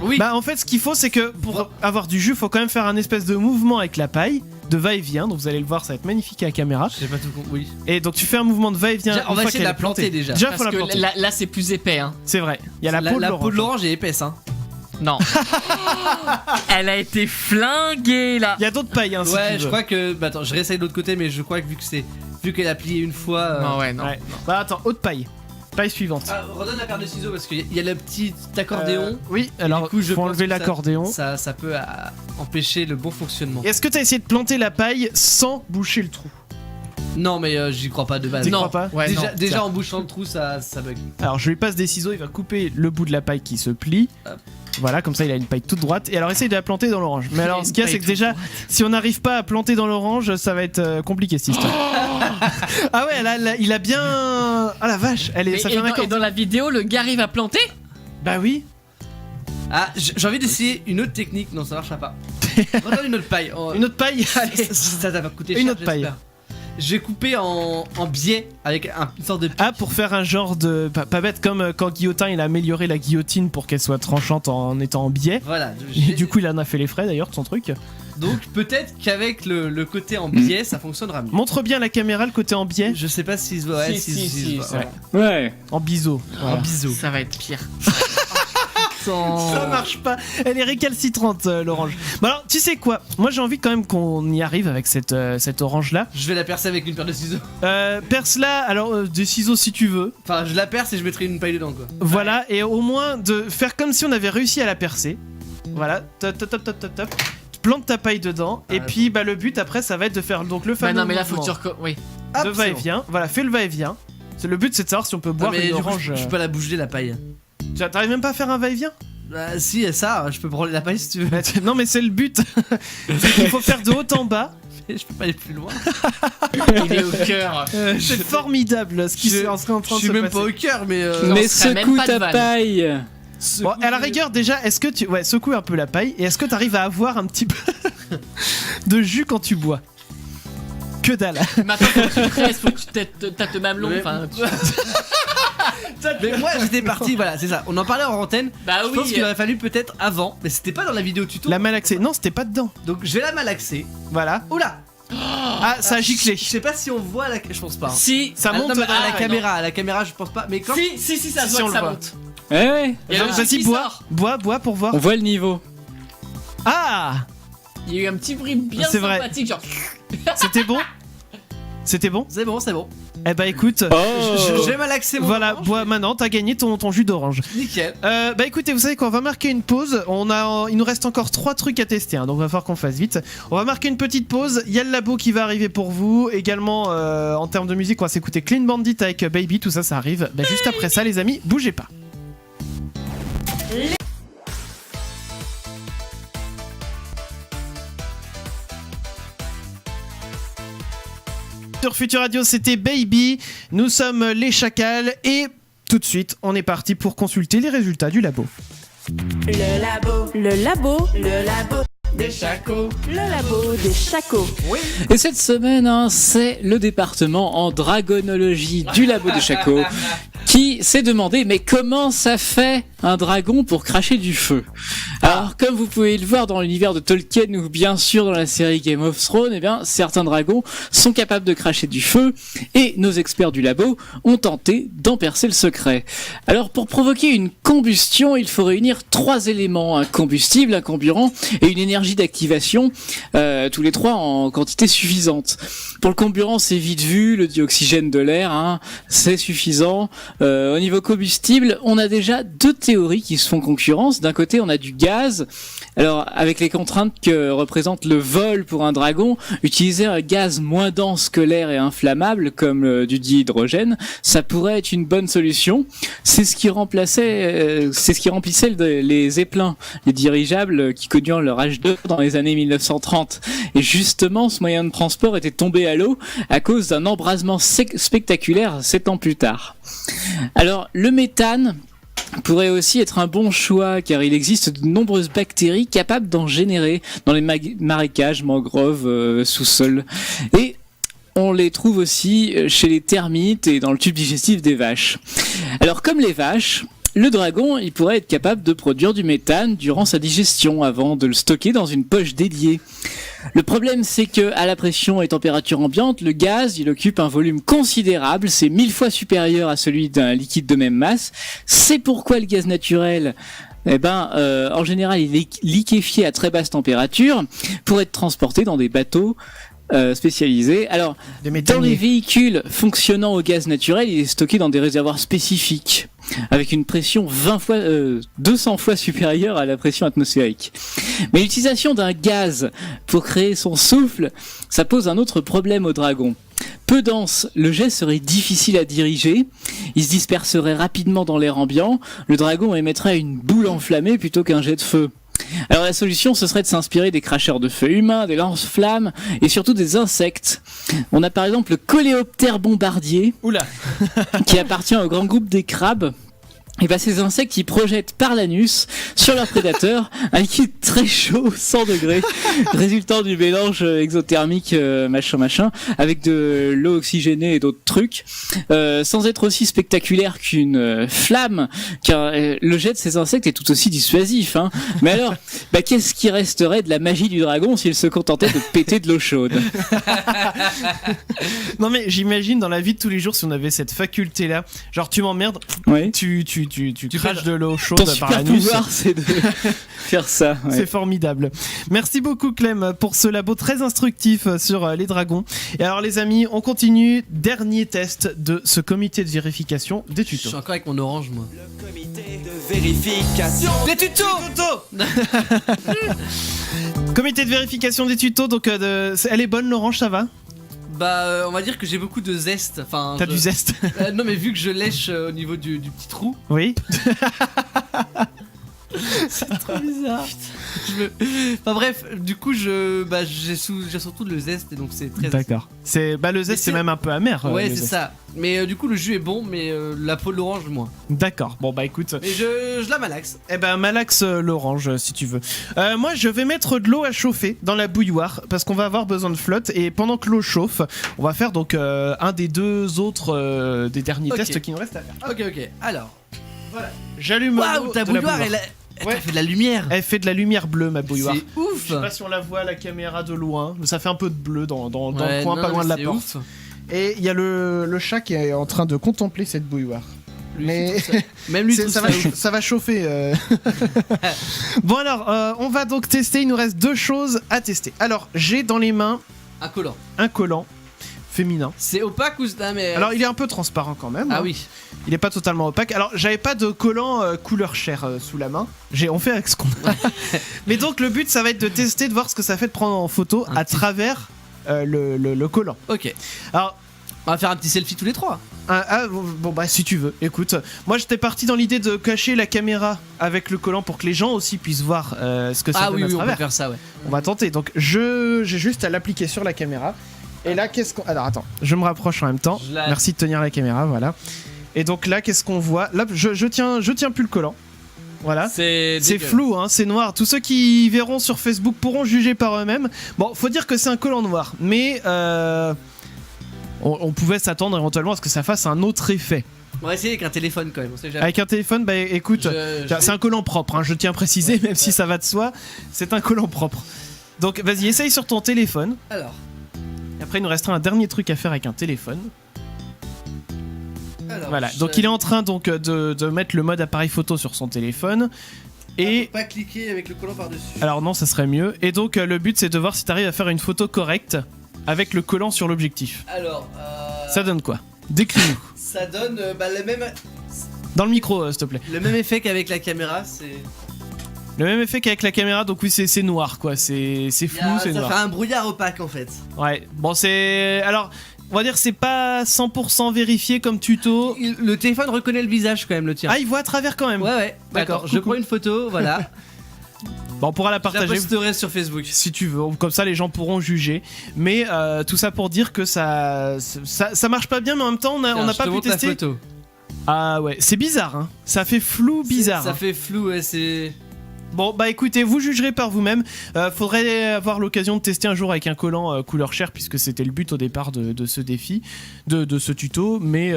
Oui. Bah en fait ce qu'il faut c'est que pour avoir du jus faut quand même faire un espèce de mouvement avec la paille, de va-et-vient, donc vous allez le voir ça va être magnifique à la caméra. J'ai pas tout compris. Oui. Et donc tu fais un mouvement de va-et-vient. Déjà, on une va fois essayer de qu'elle la est plantée. planter déjà. Déjà faut Parce la que planter. là, c'est plus épais, hein. C'est vrai, il y a la peau de La l'orange. peau de l'orange est épaisse, hein. Non. Elle a été flinguée là. Il y a d'autres pailles hein, si Ouais, tu je veux. crois que. Bah attends, je réessaye de l'autre côté, mais je crois que vu qu'elle a plié une fois. Non, ouais, non. Ouais. Bah attends, autre paille. Paille suivante. Ah, redonne la paire de ciseaux parce qu'il y a le petit accordéon. Oui, alors du coup, je faut pense enlever que ça- l'accordéon. Ça peut empêcher le bon fonctionnement. Est-ce que t'as essayé de planter la paille sans boucher le trou? Non, mais j'y crois pas de base. T'y Non. crois pas? Ouais, déjà, non. déjà en bouchant le trou, ça bug. Alors je lui passe des ciseaux, il va couper le bout de la paille qui se plie. Hop. Voilà, comme ça il a une paille toute droite. Et alors essaye de la planter dans l'orange. Mais alors ce qu'il y a Une c'est que paille déjà, toute si on n'arrive pas à planter dans l'orange, ça va être compliqué cette histoire. Ah ouais, là, il a bien... Ah la vache, Mais ça et, fait un dans, accord. et dans la vidéo, le gars arrive à planter. Bah oui. Ah, j'ai envie d'essayer une autre technique. Non, ça marchera pas. Redonne une autre paille. Oh, Une autre paille, allez. Ça va coûter Une cher, autre paille. j'espère. Je vais couper en biais avec une sorte de pic. Ah, pour faire un genre de... Pas bête, comme quand Guillotin il a amélioré la guillotine pour qu'elle soit tranchante en étant en biais. Voilà. Et du coup il en a fait les frais d'ailleurs de son truc. Donc peut-être qu'avec le côté en biais, ça fonctionnera mieux. Montre bien à la caméra le côté en biais. Je sais pas s'il se voit. Ouais, Si, s'il si, se si, voit, c'est ouais. vrai. Ouais. En biseau. En bisous. Ça va être pire. Ça marche pas. Elle est récalcitrante, l'orange. Bon alors, tu sais quoi? Moi, j'ai envie quand même qu'on y arrive avec cette orange-là. Je vais la percer avec une paire de ciseaux. Perce-la, alors des ciseaux si tu veux. Enfin, je la perce et je mettrai une paille dedans, quoi. Voilà, et au moins de faire comme si on avait réussi à la percer. Voilà, top, top, top, top, top, top. Plante ta paille dedans, et Ah, puis bah le but après ça va être de faire donc le Bah fameux non, mais là, faut que mouvement tu Oui. Hop, de c'est va-et-vient. Voilà, fais le va-et-vient. Le but c'est de savoir si on peut bon. boire Ah, mais une du coup, orange. je peux pas la bouger la paille. T'arrives même pas à faire un va-et-vien? Bah, si, ça, je peux prendre la paille si tu veux. Bah, non mais c'est le but. Il faut faire de haut en bas. Mais je peux pas aller plus loin. Il est au cœur. C'est formidable ce qui je- est en train de Je se suis même passer. pas au cœur, mais. Non, Mais ce serait même secoue pas de ta vanne. paille. Bon, à la rigueur, déjà, est-ce que tu. Ouais, secoue un peu la paille et est-ce que t'arrives à avoir un petit peu de jus quand tu bois? Que dalle. Maintenant, faut que tu presses, faut que tu tâtes le mamelon. Mais- Enfin, Mais moi j'étais parti, voilà, c'est ça. On en parlait en antenne. bah Je pense oui. qu'il aurait fallu peut-être avant, mais c'était pas dans la vidéo tuto. La malaxée. Non, c'était pas dedans. Donc je vais la malaxer. Voilà. Oula. Ah, ça a giclé. Je sais pas si on voit la. Je pense pas. hein. Si. Ça Ah, monte non, mais dans à la paille. caméra, à la caméra, je pense pas. Mais quand. Si, ça Si, se voit on que le ça voit. monte. Ouais. Il y a le jus Vas-y, qui bois. sort. Bois pour voir. On voit le niveau. Ah, Il y a eu un petit bruit bien C'est vrai. sympathique, genre. c'était bon. C'était bon. C'est bon, c'est bon. Eh bah écoute. Oh. Je vais malaxer mon Voilà, orange. bois maintenant, t'as gagné ton jus d'orange. Nickel. Bah écoutez, vous savez quoi, on va marquer une pause. Il nous reste encore 3 trucs à tester, hein, donc il va falloir qu'on fasse vite. On va marquer une petite pause. Il y a le labo qui va arriver pour vous. Également, en termes de musique, on va s'écouter Clean Bandit avec Baby. Tout ça, ça arrive. Bah, juste après ça, les amis, bougez pas. Sur Future Radio, c'était Baby. Nous sommes les Chacals et tout de suite, on est parti pour consulter les résultats du labo. Le labo. Le labo. Le labo. Des chacos. Le labo des chacos. Et cette semaine, hein, c'est le département en dragonologie du labo de Chaco qui s'est demandé mais comment ça fait un dragon pour cracher du feu. Alors, comme vous pouvez le voir dans l'univers de Tolkien ou bien sûr dans la série Game of Thrones, eh bien, certains dragons sont capables de cracher du feu et nos experts du labo ont tenté d'en percer le secret. Alors, pour provoquer une combustion, il faut réunir 3 éléments, un combustible, un carburant et une énergie d'activation, tous les 3 en quantité suffisante. Pour le carburant, c'est vite vu, le dioxygène de l'air, hein, c'est suffisant. Au niveau combustible, on a déjà 2 théories qui se font concurrence. D'un côté, on a du gaz. Alors, avec les contraintes que représente le vol pour un dragon, utiliser un gaz moins dense que l'air et inflammable, comme du dihydrogène, ça pourrait être une bonne solution. C'est ce qui remplissait les zeppelins, les dirigeables qui connurent leur âge d'or dans les années 1930. Et justement, ce moyen de transport était tombé à l'eau à cause d'un embrasement spectaculaire 7 ans plus tard. Alors, le méthane pourrait aussi être un bon choix car il existe de nombreuses bactéries capables d'en générer dans les marécages, mangroves, sous-sol. Et on les trouve aussi chez les termites et dans le tube digestif des vaches. Alors comme les vaches, le dragon, il pourrait être capable de produire du méthane durant sa digestion avant de le stocker dans une poche dédiée. Le problème, c'est que à la pression et température ambiante, le gaz, il occupe un volume considérable, c'est 1000 fois supérieur à celui d'un liquide de même masse. C'est pourquoi le gaz naturel, en général, il est liquéfié à très basse température pour être transporté dans des bateaux spécialisés. Alors, dans les véhicules fonctionnant au gaz naturel, il est stocké dans des réservoirs spécifiques, avec une pression 200 fois supérieure à la pression atmosphérique. Mais l'utilisation d'un gaz pour créer son souffle, ça pose un autre problème au dragon. Peu dense, le jet serait difficile à diriger, il se disperserait rapidement dans l'air ambiant, le dragon émettrait une boule enflammée plutôt qu'un jet de feu. Alors la solution, ce serait de s'inspirer des cracheurs de feu humains, des lance-flammes et surtout des insectes. On a par exemple le coléoptère bombardier, qui appartient au grand groupe des crabes. Et ces insectes, ils projettent par l'anus sur leur prédateur un liquide très chaud, 100 degrés, résultant du mélange exothermique machin, avec de l'eau oxygénée et d'autres trucs, sans être aussi spectaculaire qu'une flamme, car le jet de ces insectes est tout aussi dissuasif. Hein. Mais alors, qu'est-ce qui resterait de la magie du dragon s'il se contentait de péter de l'eau chaude ? Non mais j'imagine dans la vie de tous les jours si on avait cette faculté-là, genre tu m'emmerdes, ouais. tu craches de l'eau chaude ton par l'anus. Ton super pouvoir, c'est de faire ça. Ouais. C'est formidable. Merci beaucoup Clem pour ce labo très instructif sur les dragons. Et alors les amis, on continue. Dernier test de ce comité de vérification des tutos. Je suis encore avec mon orange moi. Le comité de vérification Les tutos. Comité de vérification des tutos. Donc elle est bonne l'orange, ça va ? On va dire que j'ai beaucoup de zeste. Enfin, T'as du zeste. Non, mais vu que je lèche au niveau du petit trou. Oui. C'est trop bizarre. Enfin bref, du coup, j'ai surtout le zeste et donc c'est très. D'accord. Le zeste, c'est même un peu amer. Ouais, c'est zeste. ça. Mais du coup, le jus est bon, mais la peau de l'orange, moins. D'accord. Bon, écoute. Mais je la malaxe. Malaxe l'orange si tu veux. Moi, je vais mettre de l'eau à chauffer dans la bouilloire parce qu'on va avoir besoin de flotte. Et pendant que l'eau chauffe, on va faire donc un des deux autres des derniers tests qui nous restent à faire. Ok. Alors. Voilà. J'allume l'eau. Waouh, ta de la bouilloire, elle fait de la lumière. Elle fait de la lumière bleue, ma bouilloire. C'est ouf. Je sais pas si on la voit à la caméra de loin, mais ça fait un peu de bleu dans le coin, pas loin de la porte. Ouf. Et il y a le chat qui est en train de contempler cette bouilloire. Mais même lui ça va chauffer. Bon alors, on va donc tester. Il nous reste 2 choses à tester. Alors, j'ai dans les mains un collant féminin. C'est opaque ou mais... Alors, il est un peu transparent quand même. Ah oui. Il est pas totalement opaque. Alors, j'avais pas de collant couleur chair sous la main. On fait avec ce qu'on a. Mais donc, le but, ça va être de tester, de voir ce que ça fait de prendre en photo à travers le collant. Ok. Alors, on va faire un petit selfie tous les 3. Si tu veux. Écoute, moi, j'étais parti dans l'idée de cacher la caméra avec le collant pour que les gens aussi puissent voir ce que ça donne à travers. On va faire ça, ouais. On va tenter. Donc, j'ai juste à l'appliquer sur la caméra. Et là, alors, attends, je me rapproche en même temps. Merci de tenir la caméra, voilà. Et donc là, qu'est-ce qu'on voit ? Là, je tiens plus le collant. Voilà. C'est flou, hein, c'est noir. Tous ceux qui verront sur Facebook pourront juger par eux-mêmes. Bon, faut dire que c'est un collant noir, mais on pouvait s'attendre éventuellement à ce que ça fasse un autre effet. On va essayer avec un téléphone quand même, on sait jamais. Avec un téléphone, bah écoute, c'est un collant propre, hein, je tiens à préciser, même si ça va de soi, c'est un collant propre. Donc vas-y, essaye sur ton téléphone. Alors. Et après, il nous restera un dernier truc à faire avec un téléphone. Voilà, donc il est en train donc de mettre le mode appareil photo sur son téléphone. Et pas cliquer avec le collant par-dessus. alors non, ça serait mieux. Et donc le but c'est de voir si t'arrives à faire une photo correcte avec le collant sur l'objectif. Alors, Ça donne quoi? Décris-nous. ça donne le même Dans le micro, s'il te plaît. effet qu'avec la caméra, c'est. Le même effet qu'avec la caméra, donc oui, c'est noir quoi. C'est flou, c'est Ça noir. fait un brouillard opaque en fait. Ouais, bon, c'est. Alors, on va dire c'est pas 100% vérifié comme tuto. Le téléphone reconnaît le visage quand même, le tien. Ah, il voit à travers quand même. Ouais, d'accord. Je prends une photo, voilà. Bon, on pourra la Je la partager. posterai sur Facebook. Si tu veux, comme ça les gens pourront juger. Mais tout ça pour dire que ça marche pas bien, mais en même temps on n'a pas pu tester. La photo. Ah ouais, c'est bizarre, hein. Ça fait flou, bizarre. Ça hein. fait flou, ouais, c'est. Bon bah écoutez, vous jugerez par vous-même. Faudrait avoir l'occasion de tester un jour avec un collant couleur chair, puisque c'était le but au départ de ce défi, de ce tuto. Mais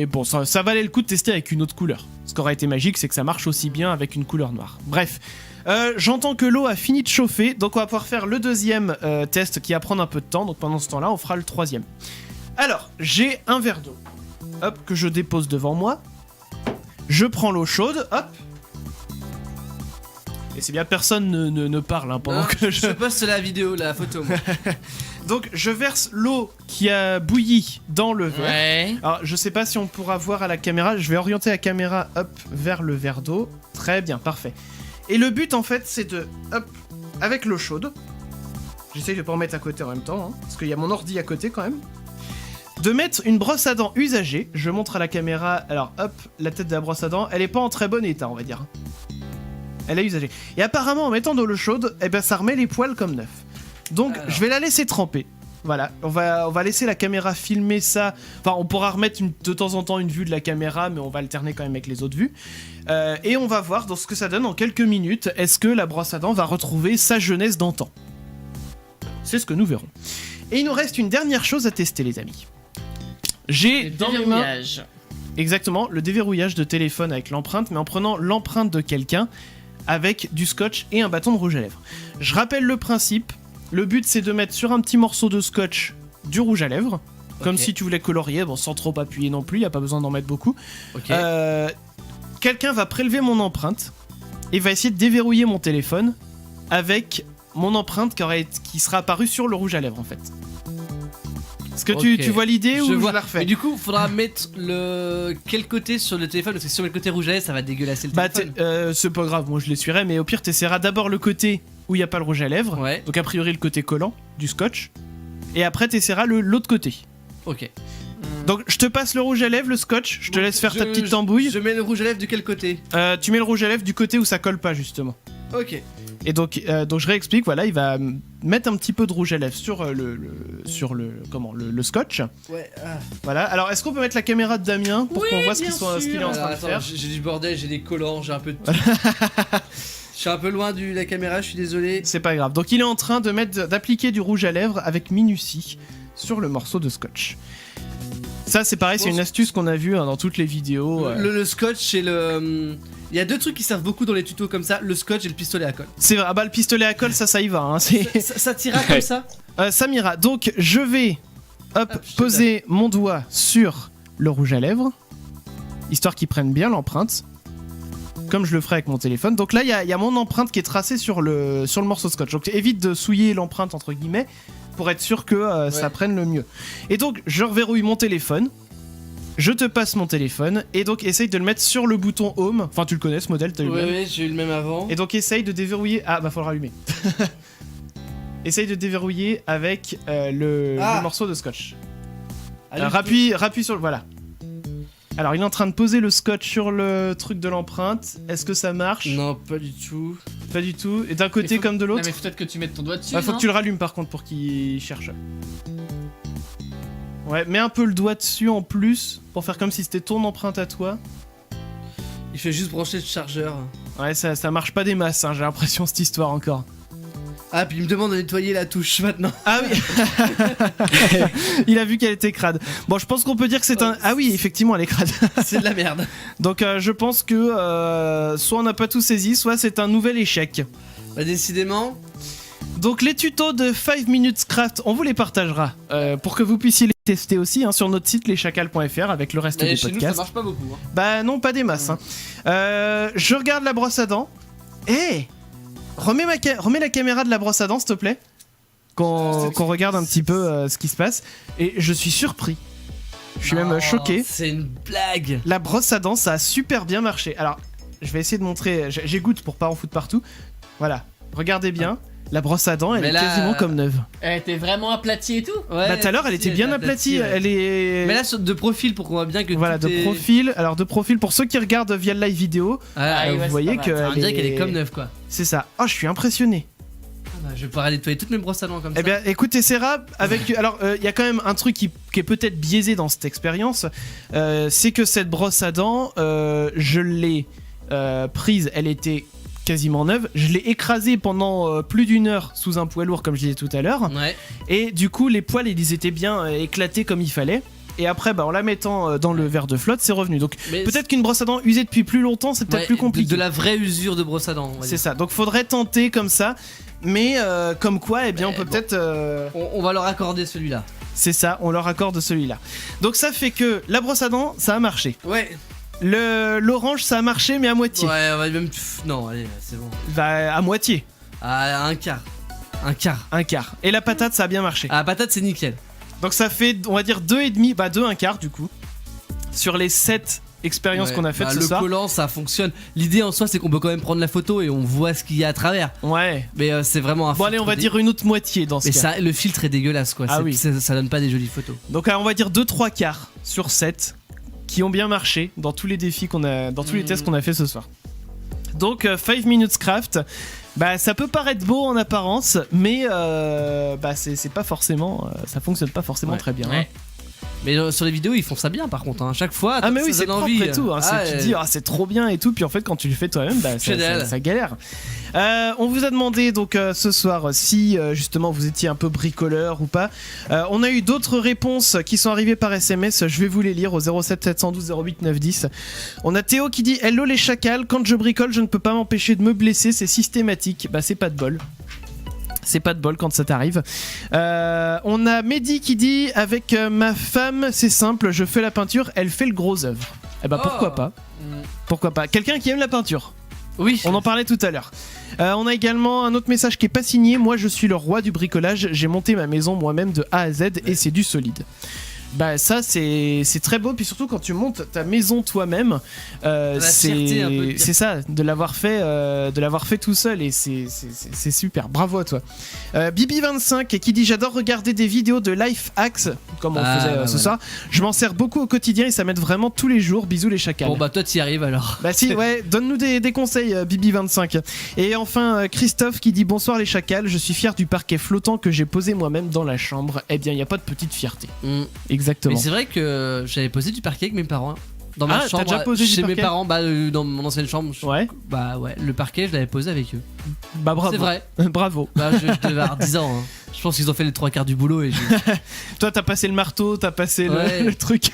bon, ça valait le coup de tester avec une autre couleur. Ce qui aurait été magique, c'est que ça marche aussi bien avec une couleur noire. Bref. J'entends que l'eau a fini de chauffer, donc on va pouvoir faire le deuxième test qui va prendre un peu de temps, donc pendant ce temps-là on fera le troisième. Alors, j'ai un verre d'eau, hop, que je dépose devant moi, je prends l'eau chaude, hop, et c'est bien personne ne parle hein, pendant que je poste la vidéo, la photo moi. Donc je verse l'eau qui a bouilli dans le verre. Ouais. Alors je sais pas si on pourra voir à la caméra, je vais orienter la caméra, hop, vers le verre d'eau, très bien, parfait. Et le but en fait c'est de, hop, avec l'eau chaude, j'essaye de pas en mettre à côté en même temps, hein, parce qu'il y a mon ordi à côté quand même, de mettre une brosse à dents usagée, je montre à la caméra, alors hop, la tête de la brosse à dents, elle est pas en très bon état on va dire. Elle est usagée. Et apparemment en mettant de l'eau chaude, eh ben, ça remet les poils comme neuf. Donc alors. Je vais la laisser tremper. Voilà, on va laisser la caméra filmer ça. Enfin, on pourra remettre de temps en temps une vue de la caméra, mais on va alterner quand même avec les autres vues. Et on va voir dans ce que ça donne en quelques minutes. Est-ce que la brosse à dents va retrouver sa jeunesse d'antan? C'est ce que nous verrons. Et il nous reste une dernière chose à tester, les amis. J'ai dans mes mains Déverrouillage. exactement le déverrouillage de téléphone avec l'empreinte, mais en prenant l'empreinte de quelqu'un avec du scotch et un bâton de rouge à lèvres. Je rappelle le principe. Le but c'est de mettre sur un petit morceau de scotch du rouge à lèvres, comme si tu voulais colorier, bon sans trop appuyer non plus, y a pas besoin d'en mettre beaucoup. Ok. Quelqu'un va prélever mon empreinte et va essayer de déverrouiller mon téléphone avec mon empreinte qui sera apparue sur le rouge à lèvres en fait. Est-ce que tu vois l'idée ou je la refais? Mais du coup, faudra mettre quel côté sur le téléphone, parce que si on met le côté rouge à lèvres, ça va dégueulasser le téléphone. C'est pas grave, moi je l'essuierai, mais au pire t'essaieras d'abord le côté où il n'y a pas le rouge à lèvres, Ouais. donc a priori le côté collant du scotch, et après t'essaieras l'autre côté. Ok. Donc je te passe le rouge à lèvres, le scotch, je te laisse faire ta petite tambouille. Je mets le rouge à lèvres de quel côté? Tu mets le rouge à lèvres du côté où ça colle pas justement. Ok. Et donc je réexplique, voilà, il va mettre un petit peu de rouge à lèvres sur le scotch. Ouais. Voilà. Alors est-ce qu'on peut mettre la caméra de Damien pour qu'on voit ce qu'il est en train de Attends, faire? j'ai du bordel, j'ai des collants, j'ai un peu de tout. Je suis un peu loin de la caméra, je suis désolé. C'est pas grave. Donc il est en train d'appliquer du rouge à lèvres avec minutie sur le morceau de scotch. Ça c'est pareil, c'est une astuce qu'on a vue dans toutes les vidéos. Le scotch et le... Il y a deux trucs qui servent beaucoup dans les tutos comme ça, le scotch et le pistolet à colle. C'est vrai, ah bah le pistolet à colle, ça y va. Hein, Ça t'ira comme ça? Ça m'ira. Donc je vais poser mon doigt sur le rouge à lèvres, histoire qu'il prenne bien l'empreinte, comme je le ferai avec mon téléphone. Donc là, il y a mon empreinte qui est tracée sur le morceau de scotch. Donc évite de souiller l'empreinte, entre guillemets, pour être sûr que ça prenne le mieux. Et donc, je reverrouille mon téléphone. Je te passe mon téléphone. Et donc, essaye de le mettre sur le bouton Home. Enfin, tu le connais, ce modèle, t'as eu le même. Ouais, j'ai eu le même avant. Et donc, essaye de déverrouiller... Ah, bah, faut le rallumer. Essaye de déverrouiller avec le morceau de scotch. Rappuie sur le... Voilà. Alors, il est en train de poser le scotch sur le truc de l'empreinte. Est-ce que ça marche? Non, pas du tout. Pas du tout. Et d'un côté comme de l'autre? Non, mais peut-être que tu mettes ton doigt dessus. Faut que tu le rallumes par contre pour qu'il cherche. Ouais, mets un peu le doigt dessus en plus pour faire comme si c'était ton empreinte à toi. Il fait juste brancher le chargeur. Ouais, ça marche pas des masses, hein, j'ai l'impression, cette histoire encore. Ah, puis il me demande de nettoyer la touche maintenant. Ah oui. Il a vu qu'elle était crade. Bon, je pense qu'on peut dire que c'est un. Ah oui, effectivement, elle est crade. C'est de la merde. Donc, je pense que soit on n'a pas tout saisi, soit c'est un nouvel échec. Bah, décidément. Donc, les tutos de 5 Minutes Craft, on vous les partagera pour que vous puissiez les tester aussi sur notre site leschacals.fr avec le reste des Chez nous, podcasts. ça marche pas beaucoup. Hein. Bah non, pas des masses. Hein. Je regarde la brosse à dents. Remets la caméra de la brosse à dents, s'il te plaît. Qu'on regarde un petit peu ce qui se passe. Et je suis surpris. Je suis même choqué. C'est une blague. La brosse à dents, ça a super bien marché. Alors, je vais essayer de montrer. J'égoutte pour pas en foutre partout. Voilà. Regardez bien. La brosse à dents, elle est quasiment comme neuve. Elle était vraiment aplatie et tout. Ouais, Bah tout à l'heure, elle était bien aplatie. ouais. Elle est. Mais là, de profil, pour qu'on voit bien que. Voilà, tout est... profil. Alors, de profil, pour ceux qui regardent via le live vidéo, Ah, vous voyez pas mal. que. on dirait qu'elle est comme neuve, quoi. C'est ça. Oh, je suis impressionné. Ah bah, je vais pouvoir nettoyer toutes mes brosses à dents comme ça. Eh bien, écoutez, Sarah, avec. Alors, il y a quand même un truc qui est peut-être biaisé dans cette expérience. C'est que cette brosse à dents, je l'ai prise, elle était quasiment neuve. Je l'ai écrasée pendant plus d'1 heure sous un poids lourd, comme je disais tout à l'heure. Ouais. Et du coup, les poils, ils étaient bien éclatés comme il fallait. Et après, en la mettant dans le verre de flotte, c'est revenu. Donc, Mais peut-être qu'une brosse à dents usée depuis plus longtemps, c'est peut-être plus compliqué. De la vraie usure de brosse à dents. C'est ça. Donc, faudrait tenter comme ça. Mais comme quoi, eh bien, on peut peut-être. On va leur accorder celui-là. C'est ça, on leur accorde celui-là. Donc, ça fait que la brosse à dents, ça a marché. Ouais. L'orange, ça a marché, mais à moitié. Ouais, on va même. Non, allez, c'est bon. Bah, à moitié. À un quart. Un quart. Un quart. Et la patate, ça a bien marché. Ah, la patate, c'est nickel. Donc, ça fait, on va dire 2,5, bah, 2 un quart du coup. Sur les 7 expériences Ouais. qu'on a faites ce le soir. collant, ça fonctionne. L'idée en soi, c'est qu'on peut quand même prendre la photo et on voit ce qu'il y a à travers. Ouais. Mais c'est vraiment un Bon, allez, on va dire une autre moitié dans ce Mais cas. ça, le filtre est dégueulasse, quoi. Ah C'est- oui. ça donne pas des jolies photos. Donc, on va dire 2-3 quarts sur 7 qui ont bien marché dans tous les défis qu'on a, dans tous les tests qu'on a fait ce soir. Donc, 5 Minutes Craft, bah, ça peut paraître beau en apparence, mais bah, c'est pas forcément, ça fonctionne pas forcément Ouais. très bien. Ouais. Mais sur les vidéos, ils font ça bien, par contre. Hein. Chaque fois, Ah mais ça oui, c'est donne propre envie. et tout. Hein. Tu te dis c'est trop bien et tout, puis en fait quand tu le fais toi-même, bah, Que dalle. ça galère. On vous a demandé donc ce soir si justement vous étiez un peu bricoleur ou pas. On a eu d'autres réponses qui sont arrivées par SMS. Je vais vous les lire au 07 712 08 910. On a Théo qui dit hello les chacals. Quand je bricole, je ne peux pas m'empêcher de me blesser. C'est systématique. Bah c'est pas de bol. C'est pas de bol quand ça t'arrive. On a Mehdi qui dit avec ma femme, c'est simple, je fais la peinture, elle fait le gros œuvre. Eh bah pourquoi pas. Pourquoi pas. Quelqu'un qui aime la peinture. Oui. On en parlait tout à l'heure. On a également un autre message qui est pas signé. Moi je suis le roi du bricolage. J'ai monté ma maison moi-même de A à Z et c'est du solide. Bah ça c'est très beau, puis surtout quand tu montes ta maison toi-même, fierté un peu de dire. c'est ça, de l'avoir fait tout seul, et c'est super, bravo à toi. Bibi25 qui dit j'adore regarder des vidéos de life hacks comme on faisait ce soir. Je m'en sers beaucoup au quotidien et ça m'aide vraiment tous les jours. Bisous les chacals. Bon bah toi t'y arrives alors. Bah si, ouais, donne-nous des conseils, Bibi25. Et enfin, Christophe qui dit bonsoir les chacals, je suis fier du parquet flottant que j'ai posé moi-même dans la chambre. Eh bien, il n'y a pas de petite fierté. Exactement. Mais c'est vrai que j'avais posé du parquet avec mes parents. Dans ma Ah, chambre, t'as déjà posé du chez parquet mes parents, dans mon ancienne chambre. Ouais. Bah ouais, le parquet, je l'avais posé avec eux. Bah bravo. C'est vrai. Bravo. Bah je devais avoir 10 ans. Hein. Je pense qu'ils ont fait les 3 quarts du boulot et Toi, t'as passé le marteau, t'as passé Ouais. le truc.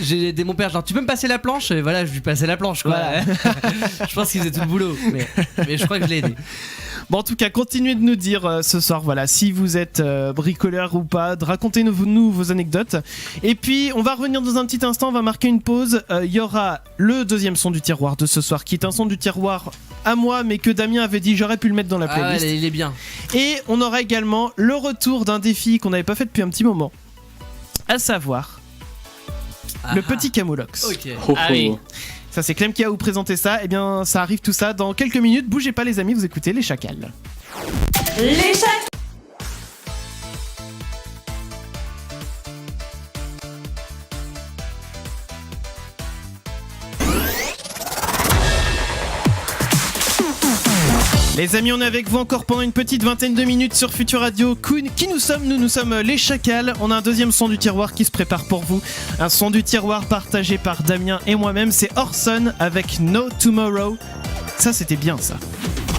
j'ai aidé mon père, genre tu peux me passer la planche? Et voilà, je lui passais la planche quoi. Voilà. Je pense qu'ils faisaient tout le boulot. Mais je crois que je l'ai aidé. Bon, en tout cas, continuez de nous dire ce soir, voilà, si vous êtes bricoleur ou pas, racontez-nous vos anecdotes. Et puis, on va revenir dans un petit instant, on va marquer une pause. Il y aura le deuxième son du tiroir de ce soir, qui est un son du tiroir à moi, mais que Damien avait dit j'aurais pu le mettre dans la Ah playlist. ouais, il est bien. Et on aura également le retour d'un défi qu'on n'avait pas fait depuis un petit moment, à savoir le petit Camoulox. Ok. Oh, Ah oui. oh. Ça, c'est Clem qui a vous présenter ça. Eh bien, ça arrive tout ça dans quelques minutes. Bougez pas, les amis, vous écoutez les chacals. Les chacals. Les amis, on est avec vous encore pendant une petite vingtaine de minutes sur Futur Radio. Qui nous sommes? Nous sommes les chacals. On a un deuxième son du tiroir qui se prépare pour vous. Un son du tiroir partagé par Damien et moi-même. C'est Orson avec No Tomorrow. Ça, c'était bien, ça.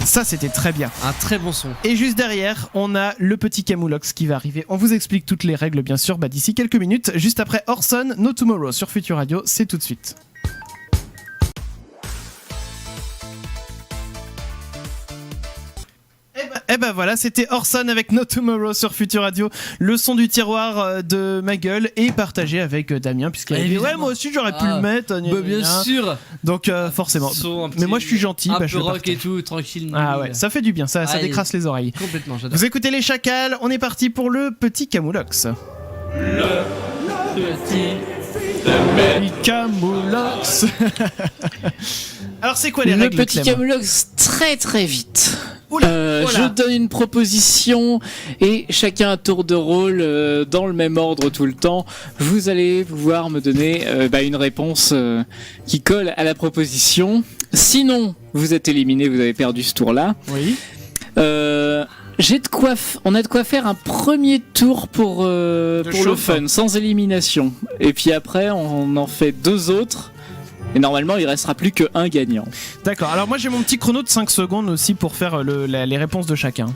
Ça, c'était très bien. Un très bon son. Et juste derrière, on a le petit Camoulox qui va arriver. On vous explique toutes les règles, bien sûr, d'ici quelques minutes. Juste après Orson, No Tomorrow sur Future Radio, c'est tout de suite. Eh ben voilà, c'était Orson avec No Tomorrow sur Future Radio. Le son du tiroir de ma gueule est partagé avec Damien, puisqu'il a dit ouais, moi aussi j'aurais pu le mettre. Bah, bien sûr. Donc forcément. Mais moi je suis gentil. Un bah, peu je le rock partage. et tout, tranquille. Ah ouais, ça fait du bien, ça décrasse les oreilles. Complètement, j'adore. Vous écoutez les chacals, on est parti pour le petit Camoulox. Petit Camoulox. Alors c'est quoi les règles, Le petit Clem? Camoulox, très très vite. Oula. Je donne une proposition et chacun à tour de rôle dans le même ordre tout le temps. Vous allez pouvoir me donner une réponse qui colle à la proposition. Sinon, vous êtes éliminé, vous avez perdu ce tour-là. Oui. On a de quoi faire un premier tour pour le fun, sans élimination. Et puis après, on en fait 2 autres. Et normalement, il restera plus qu'un gagnant. D'accord, alors moi j'ai mon petit chrono de 5 secondes aussi pour faire les réponses de chacun.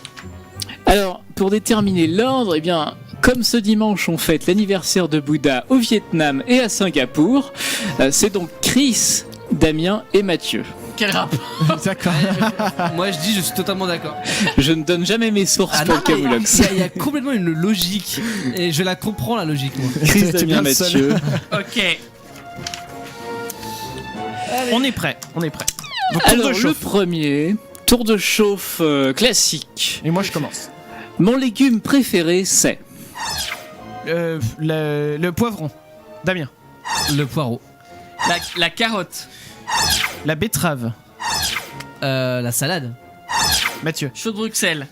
Alors, pour déterminer l'ordre, eh bien, comme ce dimanche on fête l'anniversaire de Bouddha au Vietnam et à Singapour, c'est donc Chris, Damien et Mathieu. Quel rap. D'accord. Moi je dis, je suis totalement d'accord. Je ne donne jamais mes sources pour le Camoulox. Il y a complètement une logique. Et je la comprends, la logique, moi. Chris, T'es Damien, bien le seul. Mathieu. Ok. On est prêt. Donc tour Alors, de le chauffe. premier, tour de chauffe classique. Et moi je commence. Mon légume préféré, c'est... Le poivron. Damien. Le poireau. La carotte. La betterave. La salade. Mathieu. Chaud de Bruxelles.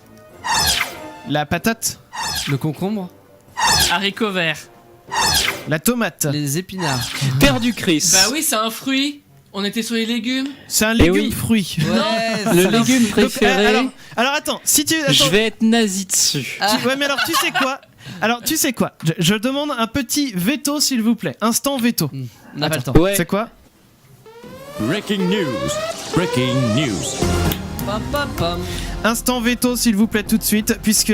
La patate. Le concombre. Haricots verts. La tomate. Les épinards. Perdu Chris. Bah oui, c'est un fruit. On était sur les légumes. C'est un Eh légume oui. fruit. Ouais, Le légume préféré, Alors attends, si tu... je Attends, vais être nazi dessus. ouais mais alors tu sais quoi je demande un petit veto s'il vous plaît. Instant veto. On n'a pas le temps. Ouais. C'est quoi? Breaking news. Breaking news. Pam, pam, pam. Instant veto s'il vous plaît tout de suite, puisque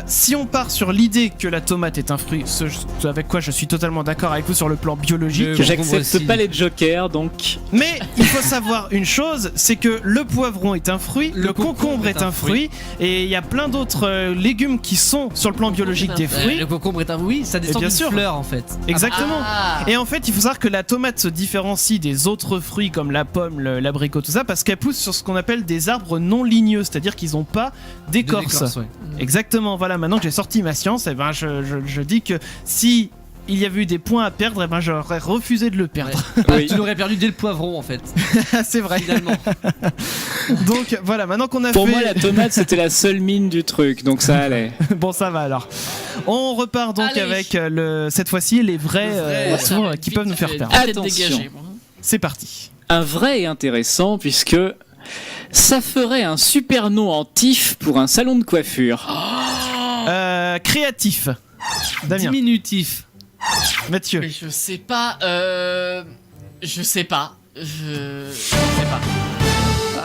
si on part sur l'idée que la tomate est un fruit, ce avec quoi je suis totalement d'accord avec vous sur le plan biologique, concombre J'accepte aussi. pas les jokers, donc... mais il faut savoir une chose, c'est que le poivron est un fruit, le concombre est un fruit, et il y a plein d'autres légumes qui sont sur le plan biologique des fruits. Le concombre est un... Oui, ça descend bien d'une sûr. fleur, en fait. Exactement. Ah. Et en fait, il faut savoir que la tomate se différencie des autres fruits comme la pomme, l'abricot, tout ça, parce qu'elle pousse sur ce qu'on appelle des arbres non ligneux, c'est-à-dire qu'ils n'ont pas d'écorce. Ouais. Exactement, voilà, maintenant que j'ai sorti ma science, eh ben, je dis que si il y avait eu des points à perdre, eh ben, j'aurais refusé de le perdre. Ouais. Oui. Tu l'aurais perdu dès le poivron, en fait. C'est vrai. Finalement. Donc voilà, maintenant qu'on a Pour fait... moi, la tomate, c'était la seule mine du truc, donc ça allait. Bon, ça va alors. On repart donc Allez. avec cette fois-ci les vrais tours qui peuvent nous faire perdre. Attention. Dégagé, moi. C'est parti. Un vrai et intéressant, puisque ça ferait un super nom en tif pour un salon de coiffure. Créatif. Damien. Diminutif. Mathieu. Mais je sais pas. Je sais pas. Je sais pas.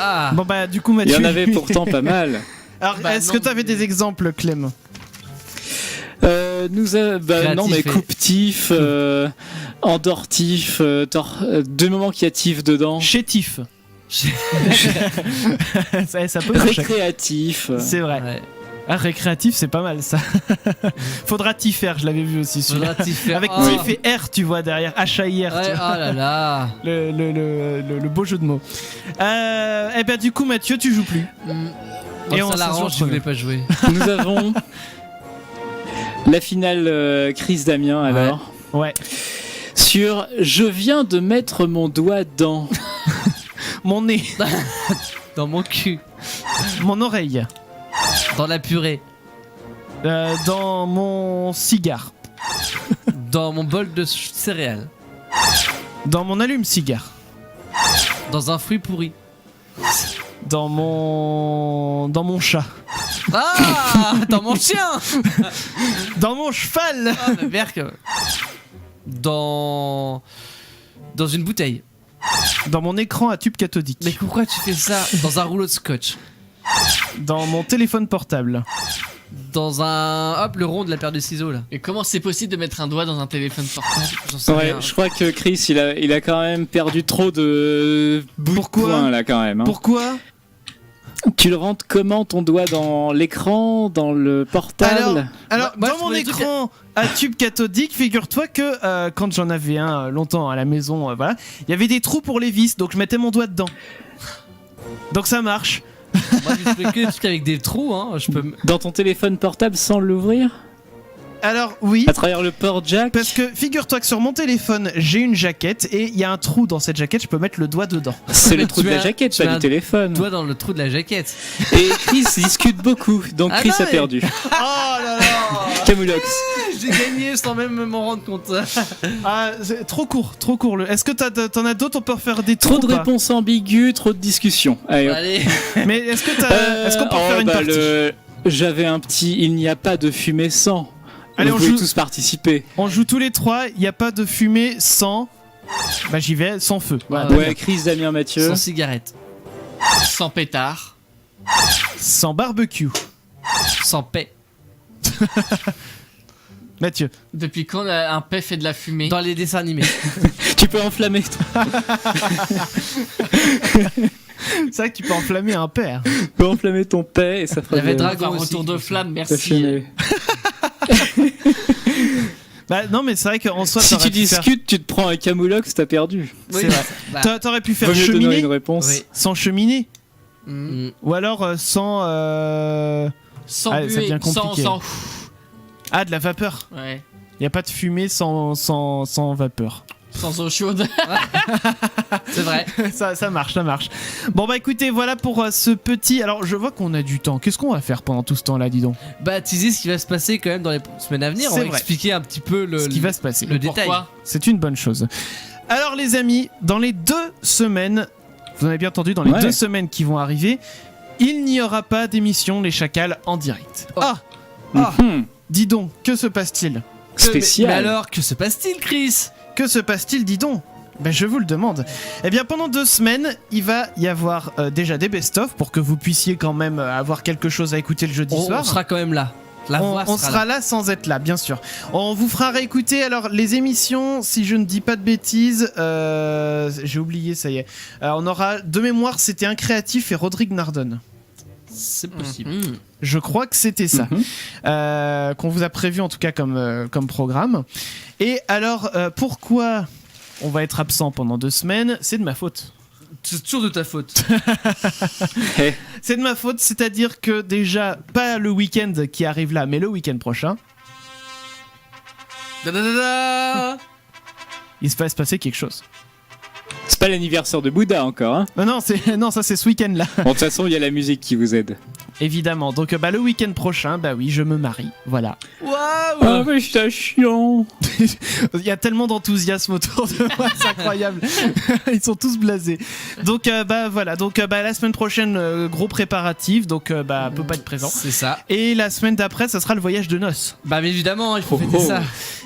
Ah. Bon bah du coup Il Mathieu. y en avait pourtant pas mal. Alors Bah, est-ce non, que tu avais mais- des exemples Clem? Non mais Créatif et- coupe-tif, endortif, deux moments qu'il y a tif dedans. Chétif. ça peut marcher. Récréatif. C'est vrai. Ouais. Ah, récréatif, c'est pas mal ça. Faudra t'y faire, je l'avais vu aussi celui-là. Faudra t'y faire. Avec Oh. Tif et R, tu vois derrière. H-A-I-R. Ouais, tu oh vois. là là. Le beau jeu de mots. Eh bien, du coup, Mathieu, tu joues plus. Et Et on ça se l'arrange, retrouve. je voulais pas jouer. Nous avons la finale Chris Damien alors. Ouais. Sur je viens de mettre mon doigt dans. Mon nez, Dans mon cul. mon oreille, Dans la purée. dans mon cigare, Dans mon bol de céréales. dans mon allume-cigare, Dans un fruit pourri. dans mon chat, Ah. Dans mon chien. dans mon cheval, Ah, ma mère que- Dans une bouteille. dans mon écran à tube cathodique. Mais pourquoi tu fais ça dans un rouleau de scotch? Dans mon téléphone portable. Dans un. Hop, le rond de la paire de ciseaux là. Et comment c'est possible de mettre un doigt dans un téléphone portable? J'en sais Ouais, rien. je crois que Chris, il a quand même perdu trop de bouts Pourquoi de poing, là, quand même. Hein. Pourquoi? Tu le rentres comment ton doigt dans l'écran, dans le portable? Alors, Moi, dans je mon prends des trucs écran à tube cathodique, figure-toi que quand j'en avais un longtemps à la maison, voilà, il y avait des trous pour les vis, donc je mettais mon doigt dedans. Donc ça marche. Moi, je fais que des trucs avec des trous, hein. Je peux. Dans ton téléphone portable sans l'ouvrir? Alors oui, À travers le port jack? parce que figure-toi que sur mon téléphone, j'ai une jaquette et il y a un trou dans cette jaquette, je peux mettre le doigt dedans. C'est le trou Tu de la as- jaquette, tu pas as du un téléphone. Toi dans le trou de la jaquette. Et Chris discute beaucoup, donc Ah Chris non, a mais- perdu. Oh là là. Camoulox. J'ai gagné sans même m'en rendre compte. Ah, c'est trop court. Est-ce que t'en as d'autres? On peut refaire des Trop trous de ou pas réponses ambiguës, trop de discussions. Allez, hop. Allez. Mais est-ce qu'on peut faire une partie? J'avais un petit il n'y a pas de fumée sans. Allez, Vous on pouvez joue. tous participer. On joue tous les trois, il n'y a pas de fumée sans... Bah j'y vais, sans feu. Voilà, Ouais. Ouais, Chris, Damien, Mathieu. Sans cigarette. Sans pétard. sans barbecue. Sans paix. Mathieu. Depuis quand un paix fait de la fumée? Dans les dessins animés. Tu peux enflammer. C'est vrai que tu peux enflammer un père. Tu peux enflammer ton paix et ça fera Il y avait de- Dragon Un aussi. retour de flamme, de merci. fumée. Bah non mais c'est vrai qu'en soi Si t'aurais tu pu faire... discutes, tu te prends un camoulox, t'as perdu. C'est vrai. Bah, T'aurais pu faire Vaut mieux donner cheminée une réponse. Oui. sans cheminée. mm. Ou alors sans... Sans Ah, ça buée, devient compliqué. sans... Ah, de la vapeur. Ouais. Il n'y a pas de fumée sans vapeur. Sans eau chaude. C'est vrai. ça marche. Bon bah écoutez, voilà pour ce petit... Alors je vois qu'on a du temps. Qu'est-ce qu'on va faire pendant tout ce temps-là, dis donc? Bah, teaser ce qui va se passer quand même dans les semaines à venir. On C'est va vrai. expliquer un petit peu Ce qui va se passer. le détail. Pourquoi? C'est une bonne chose. Alors les amis, dans les 2 semaines, vous en avez bien entendu, dans les Ouais. 2 semaines qui vont arriver, il n'y aura pas d'émission Les Chacals en direct. Oh. Ah, Mhm. dis donc, que se passe-t-il? Spécial. Mais alors, que se passe-t-il, Chris? Que se passe-t-il, dis donc? Ben, je vous le demande. Eh bien, pendant 2 semaines, il va y avoir déjà des best-of pour que vous puissiez quand même avoir quelque chose à écouter le jeudi soir. On sera quand même là. La voix On sera sera là sans être là, bien sûr. On vous fera réécouter alors les émissions, si je ne dis pas de bêtises, j'ai oublié, ça y est. On aura, de mémoire, c'était un créatif et Rodrigue Nardone. C'est possible. Mhm. Je crois que c'était ça. Mhm. Qu'on vous a prévu en tout cas comme programme. Et alors, pourquoi on va être absent pendant 2 semaines? C'est de ma faute. C'est toujours de ta faute. C'est de ma faute, c'est-à-dire que déjà, pas le week-end qui arrive là, mais le week-end prochain, Da, da, da, da. il va se passer quelque chose. C'est pas l'anniversaire de Bouddha encore, hein. Non, ça c'est ce week-end là. Bon, de toute façon, il y a la musique qui vous aide. Évidemment. Donc le week-end prochain, bah oui, je me marie. Voilà. Waouh. Ah, mais c'est chiant. Il y a tellement d'enthousiasme autour de moi, c'est incroyable. Ils sont tous blasés. Donc bah voilà. Donc la semaine prochaine, gros préparatif. Donc peut pas être présent. C'est ça. Et la semaine d'après, ça sera le voyage de noces. Bah, mais évidemment, il faut Oh, fêter oh. ça.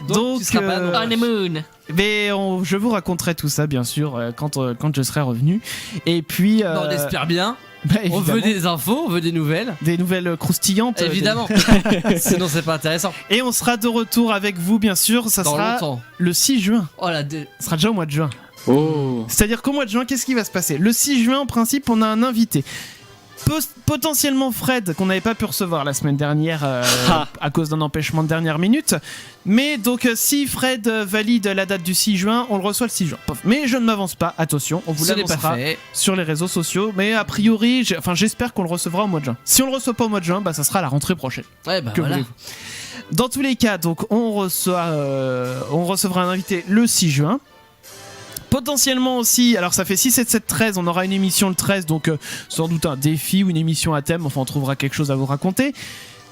Donc, tu seras pas là, non. Honeymoon. Mais je vous raconterai tout ça, bien sûr, quand je serai revenu. Et puis, Non, on espère bien. bah, On veut évidemment, des infos, on veut des nouvelles. des nouvelles croustillantes. Évidemment. Sinon, c'est pas intéressant. Et on sera de retour avec vous, bien sûr. Ça Dans sera longtemps. le 6 juin. Oh là, Ce sera déjà au mois de juin. Oh. C'est-à-dire qu'au mois de juin, qu'est-ce qui va se passer? Le 6 juin, en principe, on a un invité. Potentiellement Fred, qu'on n'avait pas pu recevoir la semaine dernière à cause d'un empêchement de dernière minute. Mais donc, si Fred valide la date du 6 juin, on le reçoit le 6 juin. Pof. Mais je ne m'avance pas, attention, on vous ce n'est pas l'annoncera fait. sur les réseaux sociaux. Mais a priori, j'espère qu'on le recevra au mois de juin. Si on le reçoit pas au mois de juin, bah ça sera à la rentrée prochaine. Ouais, bah Que voilà. voulez-vous? Dans tous les cas, donc on recevra un invité le 6 juin. Potentiellement aussi, alors ça fait 6, 7, 7, 13, on aura une émission le 13, donc sans doute un défi ou une émission à thème, enfin on trouvera quelque chose à vous raconter.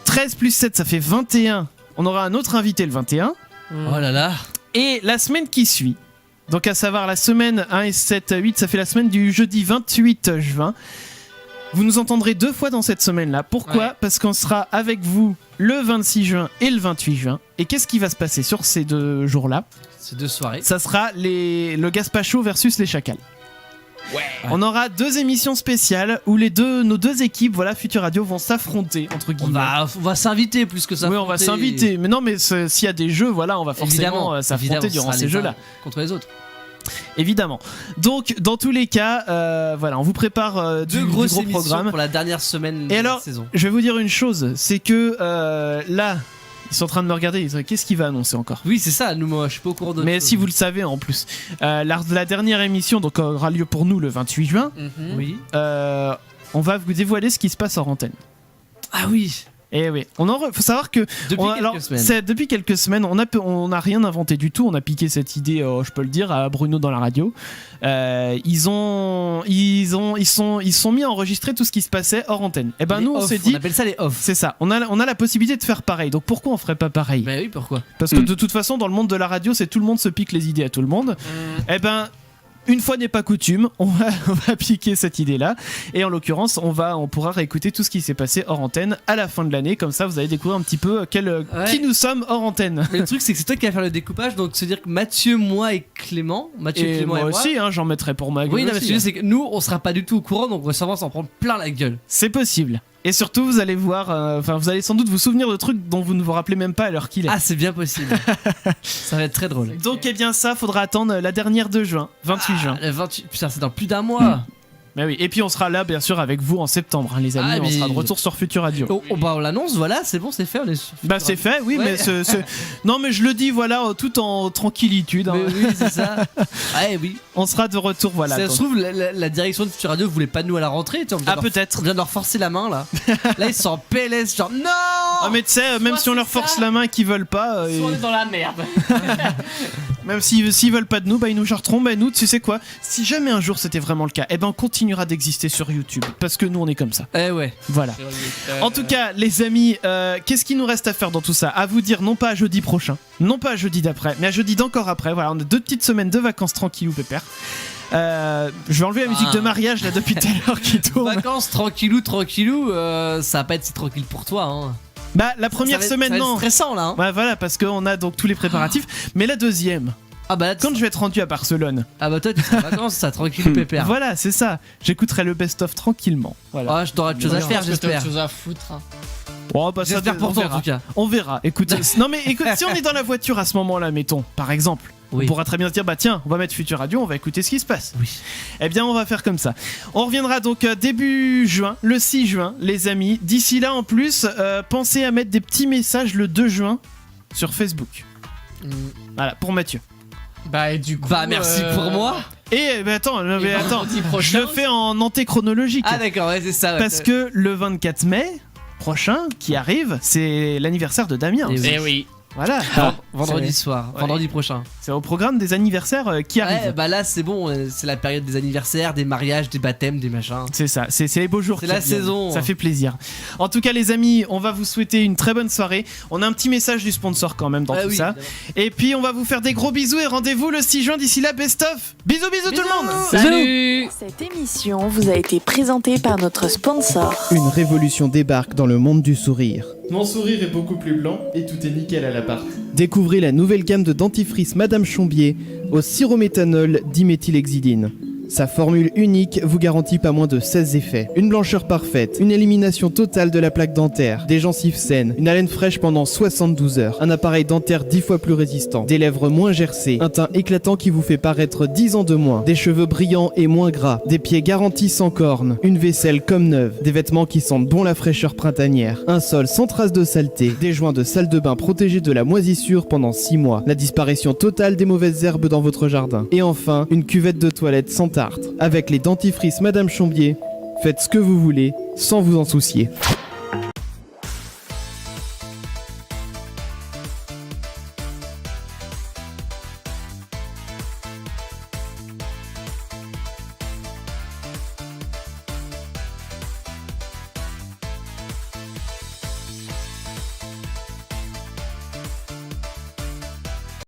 13 plus 7, ça fait 21, on aura un autre invité le 21. Oh là là. Et la semaine qui suit, donc à savoir la semaine 1 et 7, 8, ça fait la semaine du jeudi 28 juin. Vous nous entendrez 2 fois dans cette semaine-là. Pourquoi ? Ouais. Parce qu'on sera avec vous le 26 juin et le 28 juin. Et qu'est-ce qui va se passer sur ces 2 jours-là ? C'est 2 soirées. Ça sera le Gaspacho versus les Chacals. On aura 2 émissions spéciales où nos deux équipes, voilà, Futur Radio, vont s'affronter entre On guillemets. va s'inviter plus que ça. Oui, on va s'inviter. Mais non, mais s'il y a des jeux, voilà, on va forcément s'affronter durant ces jeux-là. Contre les autres. Évidemment. Donc, dans tous les cas, voilà, on vous prépare du gros programme pour la dernière semaine de la saison. Je vais vous dire une chose, c'est que là, ils sont en train de me regarder. Ils disent, qu'est-ce qu'il va annoncer encore ? Oui, c'est ça. Nous, moi, je suis pas au courant de. Mais si vous le savez en plus, la dernière émission donc aura lieu pour nous le 28 juin. Oui. On va vous dévoiler ce qui se passe hors antenne. Ah oui. Et oui, faut savoir que depuis quelques semaines, on n'a rien inventé du tout. On a piqué cette idée, je peux le dire, à Bruno dans la radio. Ils sont mis à enregistrer tout ce qui se passait hors antenne. Et ben nous, on s'est dit, on appelle ça les off. c'est ça. On a la possibilité de faire pareil. Donc pourquoi on ferait pas pareil ? Bah oui, pourquoi ? Parce que de toute façon, dans le monde de la radio, c'est tout le monde se pique les idées à tout le monde. Et ben. Une fois n'est pas coutume, on va piquer cette idée-là. Et en l'occurrence, on pourra réécouter tout ce qui s'est passé hors antenne à la fin de l'année. Comme ça, vous allez découvrir un petit peu qui nous sommes hors antenne. Mais le truc, c'est que c'est toi qui vas faire le découpage. Donc, c'est-à-dire que Mathieu, moi et Clément. Et moi aussi, hein, j'en mettrai pour ma gueule. Oui, non, mais aussi, c'est que nous, on sera pas du tout au courant. Donc, on va sûrement s'en prendre plein la gueule. C'est possible. Et surtout, vous allez voir, vous allez sans doute vous souvenir de trucs dont vous ne vous rappelez même pas à l'heure qu'il est. Ah, c'est bien possible. Ça va être très drôle. Donc, eh bien, ça, faudra attendre la dernière de juin, 28 juin. Le 28, putain, c'est dans plus d'un mois. Mais oui, et puis on sera là, bien sûr, avec vous en septembre, hein, les amis. On sera de retour sur Futur Radio. On l'annonce, voilà, c'est bon, c'est fait. On est sur Futur c'est fait, oui, ouais. mais non, mais je le dis, voilà, tout en tranquillitude. Hein. Oui, c'est ça. Ouais, oui. On sera de retour, voilà. Ça se trouve, la direction de Futur Radio voulait pas de nous à la rentrée. Peut-être. On vient de leur forcer la main, là. Là, ils sont en PLS, genre, non. Ah, mais tu sais, même si on leur force la main et qu'ils veulent pas. On est dans la merde. Même s'ils veulent pas de nous, ils nous charteront. Nous, tu sais quoi ? Si jamais un jour c'était vraiment le cas, on continuera d'exister sur YouTube. Parce que nous, on est comme ça. Eh ouais. Voilà. En tout cas, les amis, qu'est-ce qu'il nous reste à faire dans tout ça ? À vous dire, non pas à jeudi prochain, non pas à jeudi d'après, mais à jeudi d'encore après. Voilà, on a 2 petites semaines de vacances tranquillou, pépère. Je vais enlever la musique de mariage là depuis tout à l'heure qui tourne. Vacances tranquillou, ça va pas être si tranquille pour toi, hein. La première semaine, non. C'est stressant là. Hein. Ouais, voilà, parce qu'on a donc tous les préparatifs. Mais la deuxième. Quand je vais être rendu à Barcelone. Toi tu seras en vacances, ça tranquille pépère. Voilà, c'est ça. J'écouterai le best-of tranquillement. Voilà. Je t'aurai de choses à faire, j'espère. Chose à foutre. Hein. J'espère pour toi en tout cas. On verra. Écoute, non mais écoute, si on est dans la voiture à ce moment-là, mettons, par exemple. On pourra très bien se dire, tiens, on va mettre Futur Radio, on va écouter ce qui se passe. Oui. Eh bien, on va faire comme ça. On reviendra donc début juin, le 6 juin, les amis. D'ici là, en plus, pensez à mettre des petits messages le 2 juin sur Facebook. Voilà, pour Mathieu. Et du coup. Merci pour moi. Et attends, je le fais en antéchronologique. Ah d'accord, ouais, c'est ça. Ouais, parce que le 24 mai prochain, qui arrive, c'est l'anniversaire de Damien. Eh oui. Voilà. Vendredi soir, vendredi prochain. C'est au programme des anniversaires qui arrivent. Là c'est bon, c'est la période des anniversaires, des mariages, des baptêmes, des machins. C'est ça, c'est les beaux jours. C'est la saison. Ça fait plaisir. En tout cas les amis, on va vous souhaiter une très bonne soirée. On a un petit message du sponsor quand même dans tout ça. Et puis on va vous faire des gros bisous et rendez-vous le 6 juin. D'ici là, best of. Bisous tout le monde. Salut. Cette émission vous a été présentée par notre sponsor. Une révolution débarque dans le monde du sourire. Mon sourire est beaucoup plus blanc et tout est nickel à l'appart. Découvrez la nouvelle gamme de dentifrice Madame Chombier au syrométhanol diméthylhexidine. Sa formule unique vous garantit pas moins de 16 effets. Une blancheur parfaite, une élimination totale de la plaque dentaire, des gencives saines, une haleine fraîche pendant 72 heures, un appareil dentaire 10 fois plus résistant, des lèvres moins gercées, un teint éclatant qui vous fait paraître 10 ans de moins, des cheveux brillants et moins gras, des pieds garantis sans cornes, une vaisselle comme neuve, des vêtements qui sentent bon la fraîcheur printanière, un sol sans trace de saleté, des joints de salle de bain protégés de la moisissure pendant 6 mois, la disparition totale des mauvaises herbes dans votre jardin, et enfin une cuvette de toilette sans tartre. Avec les dentifrices Madame Chombier, faites ce que vous voulez sans vous en soucier.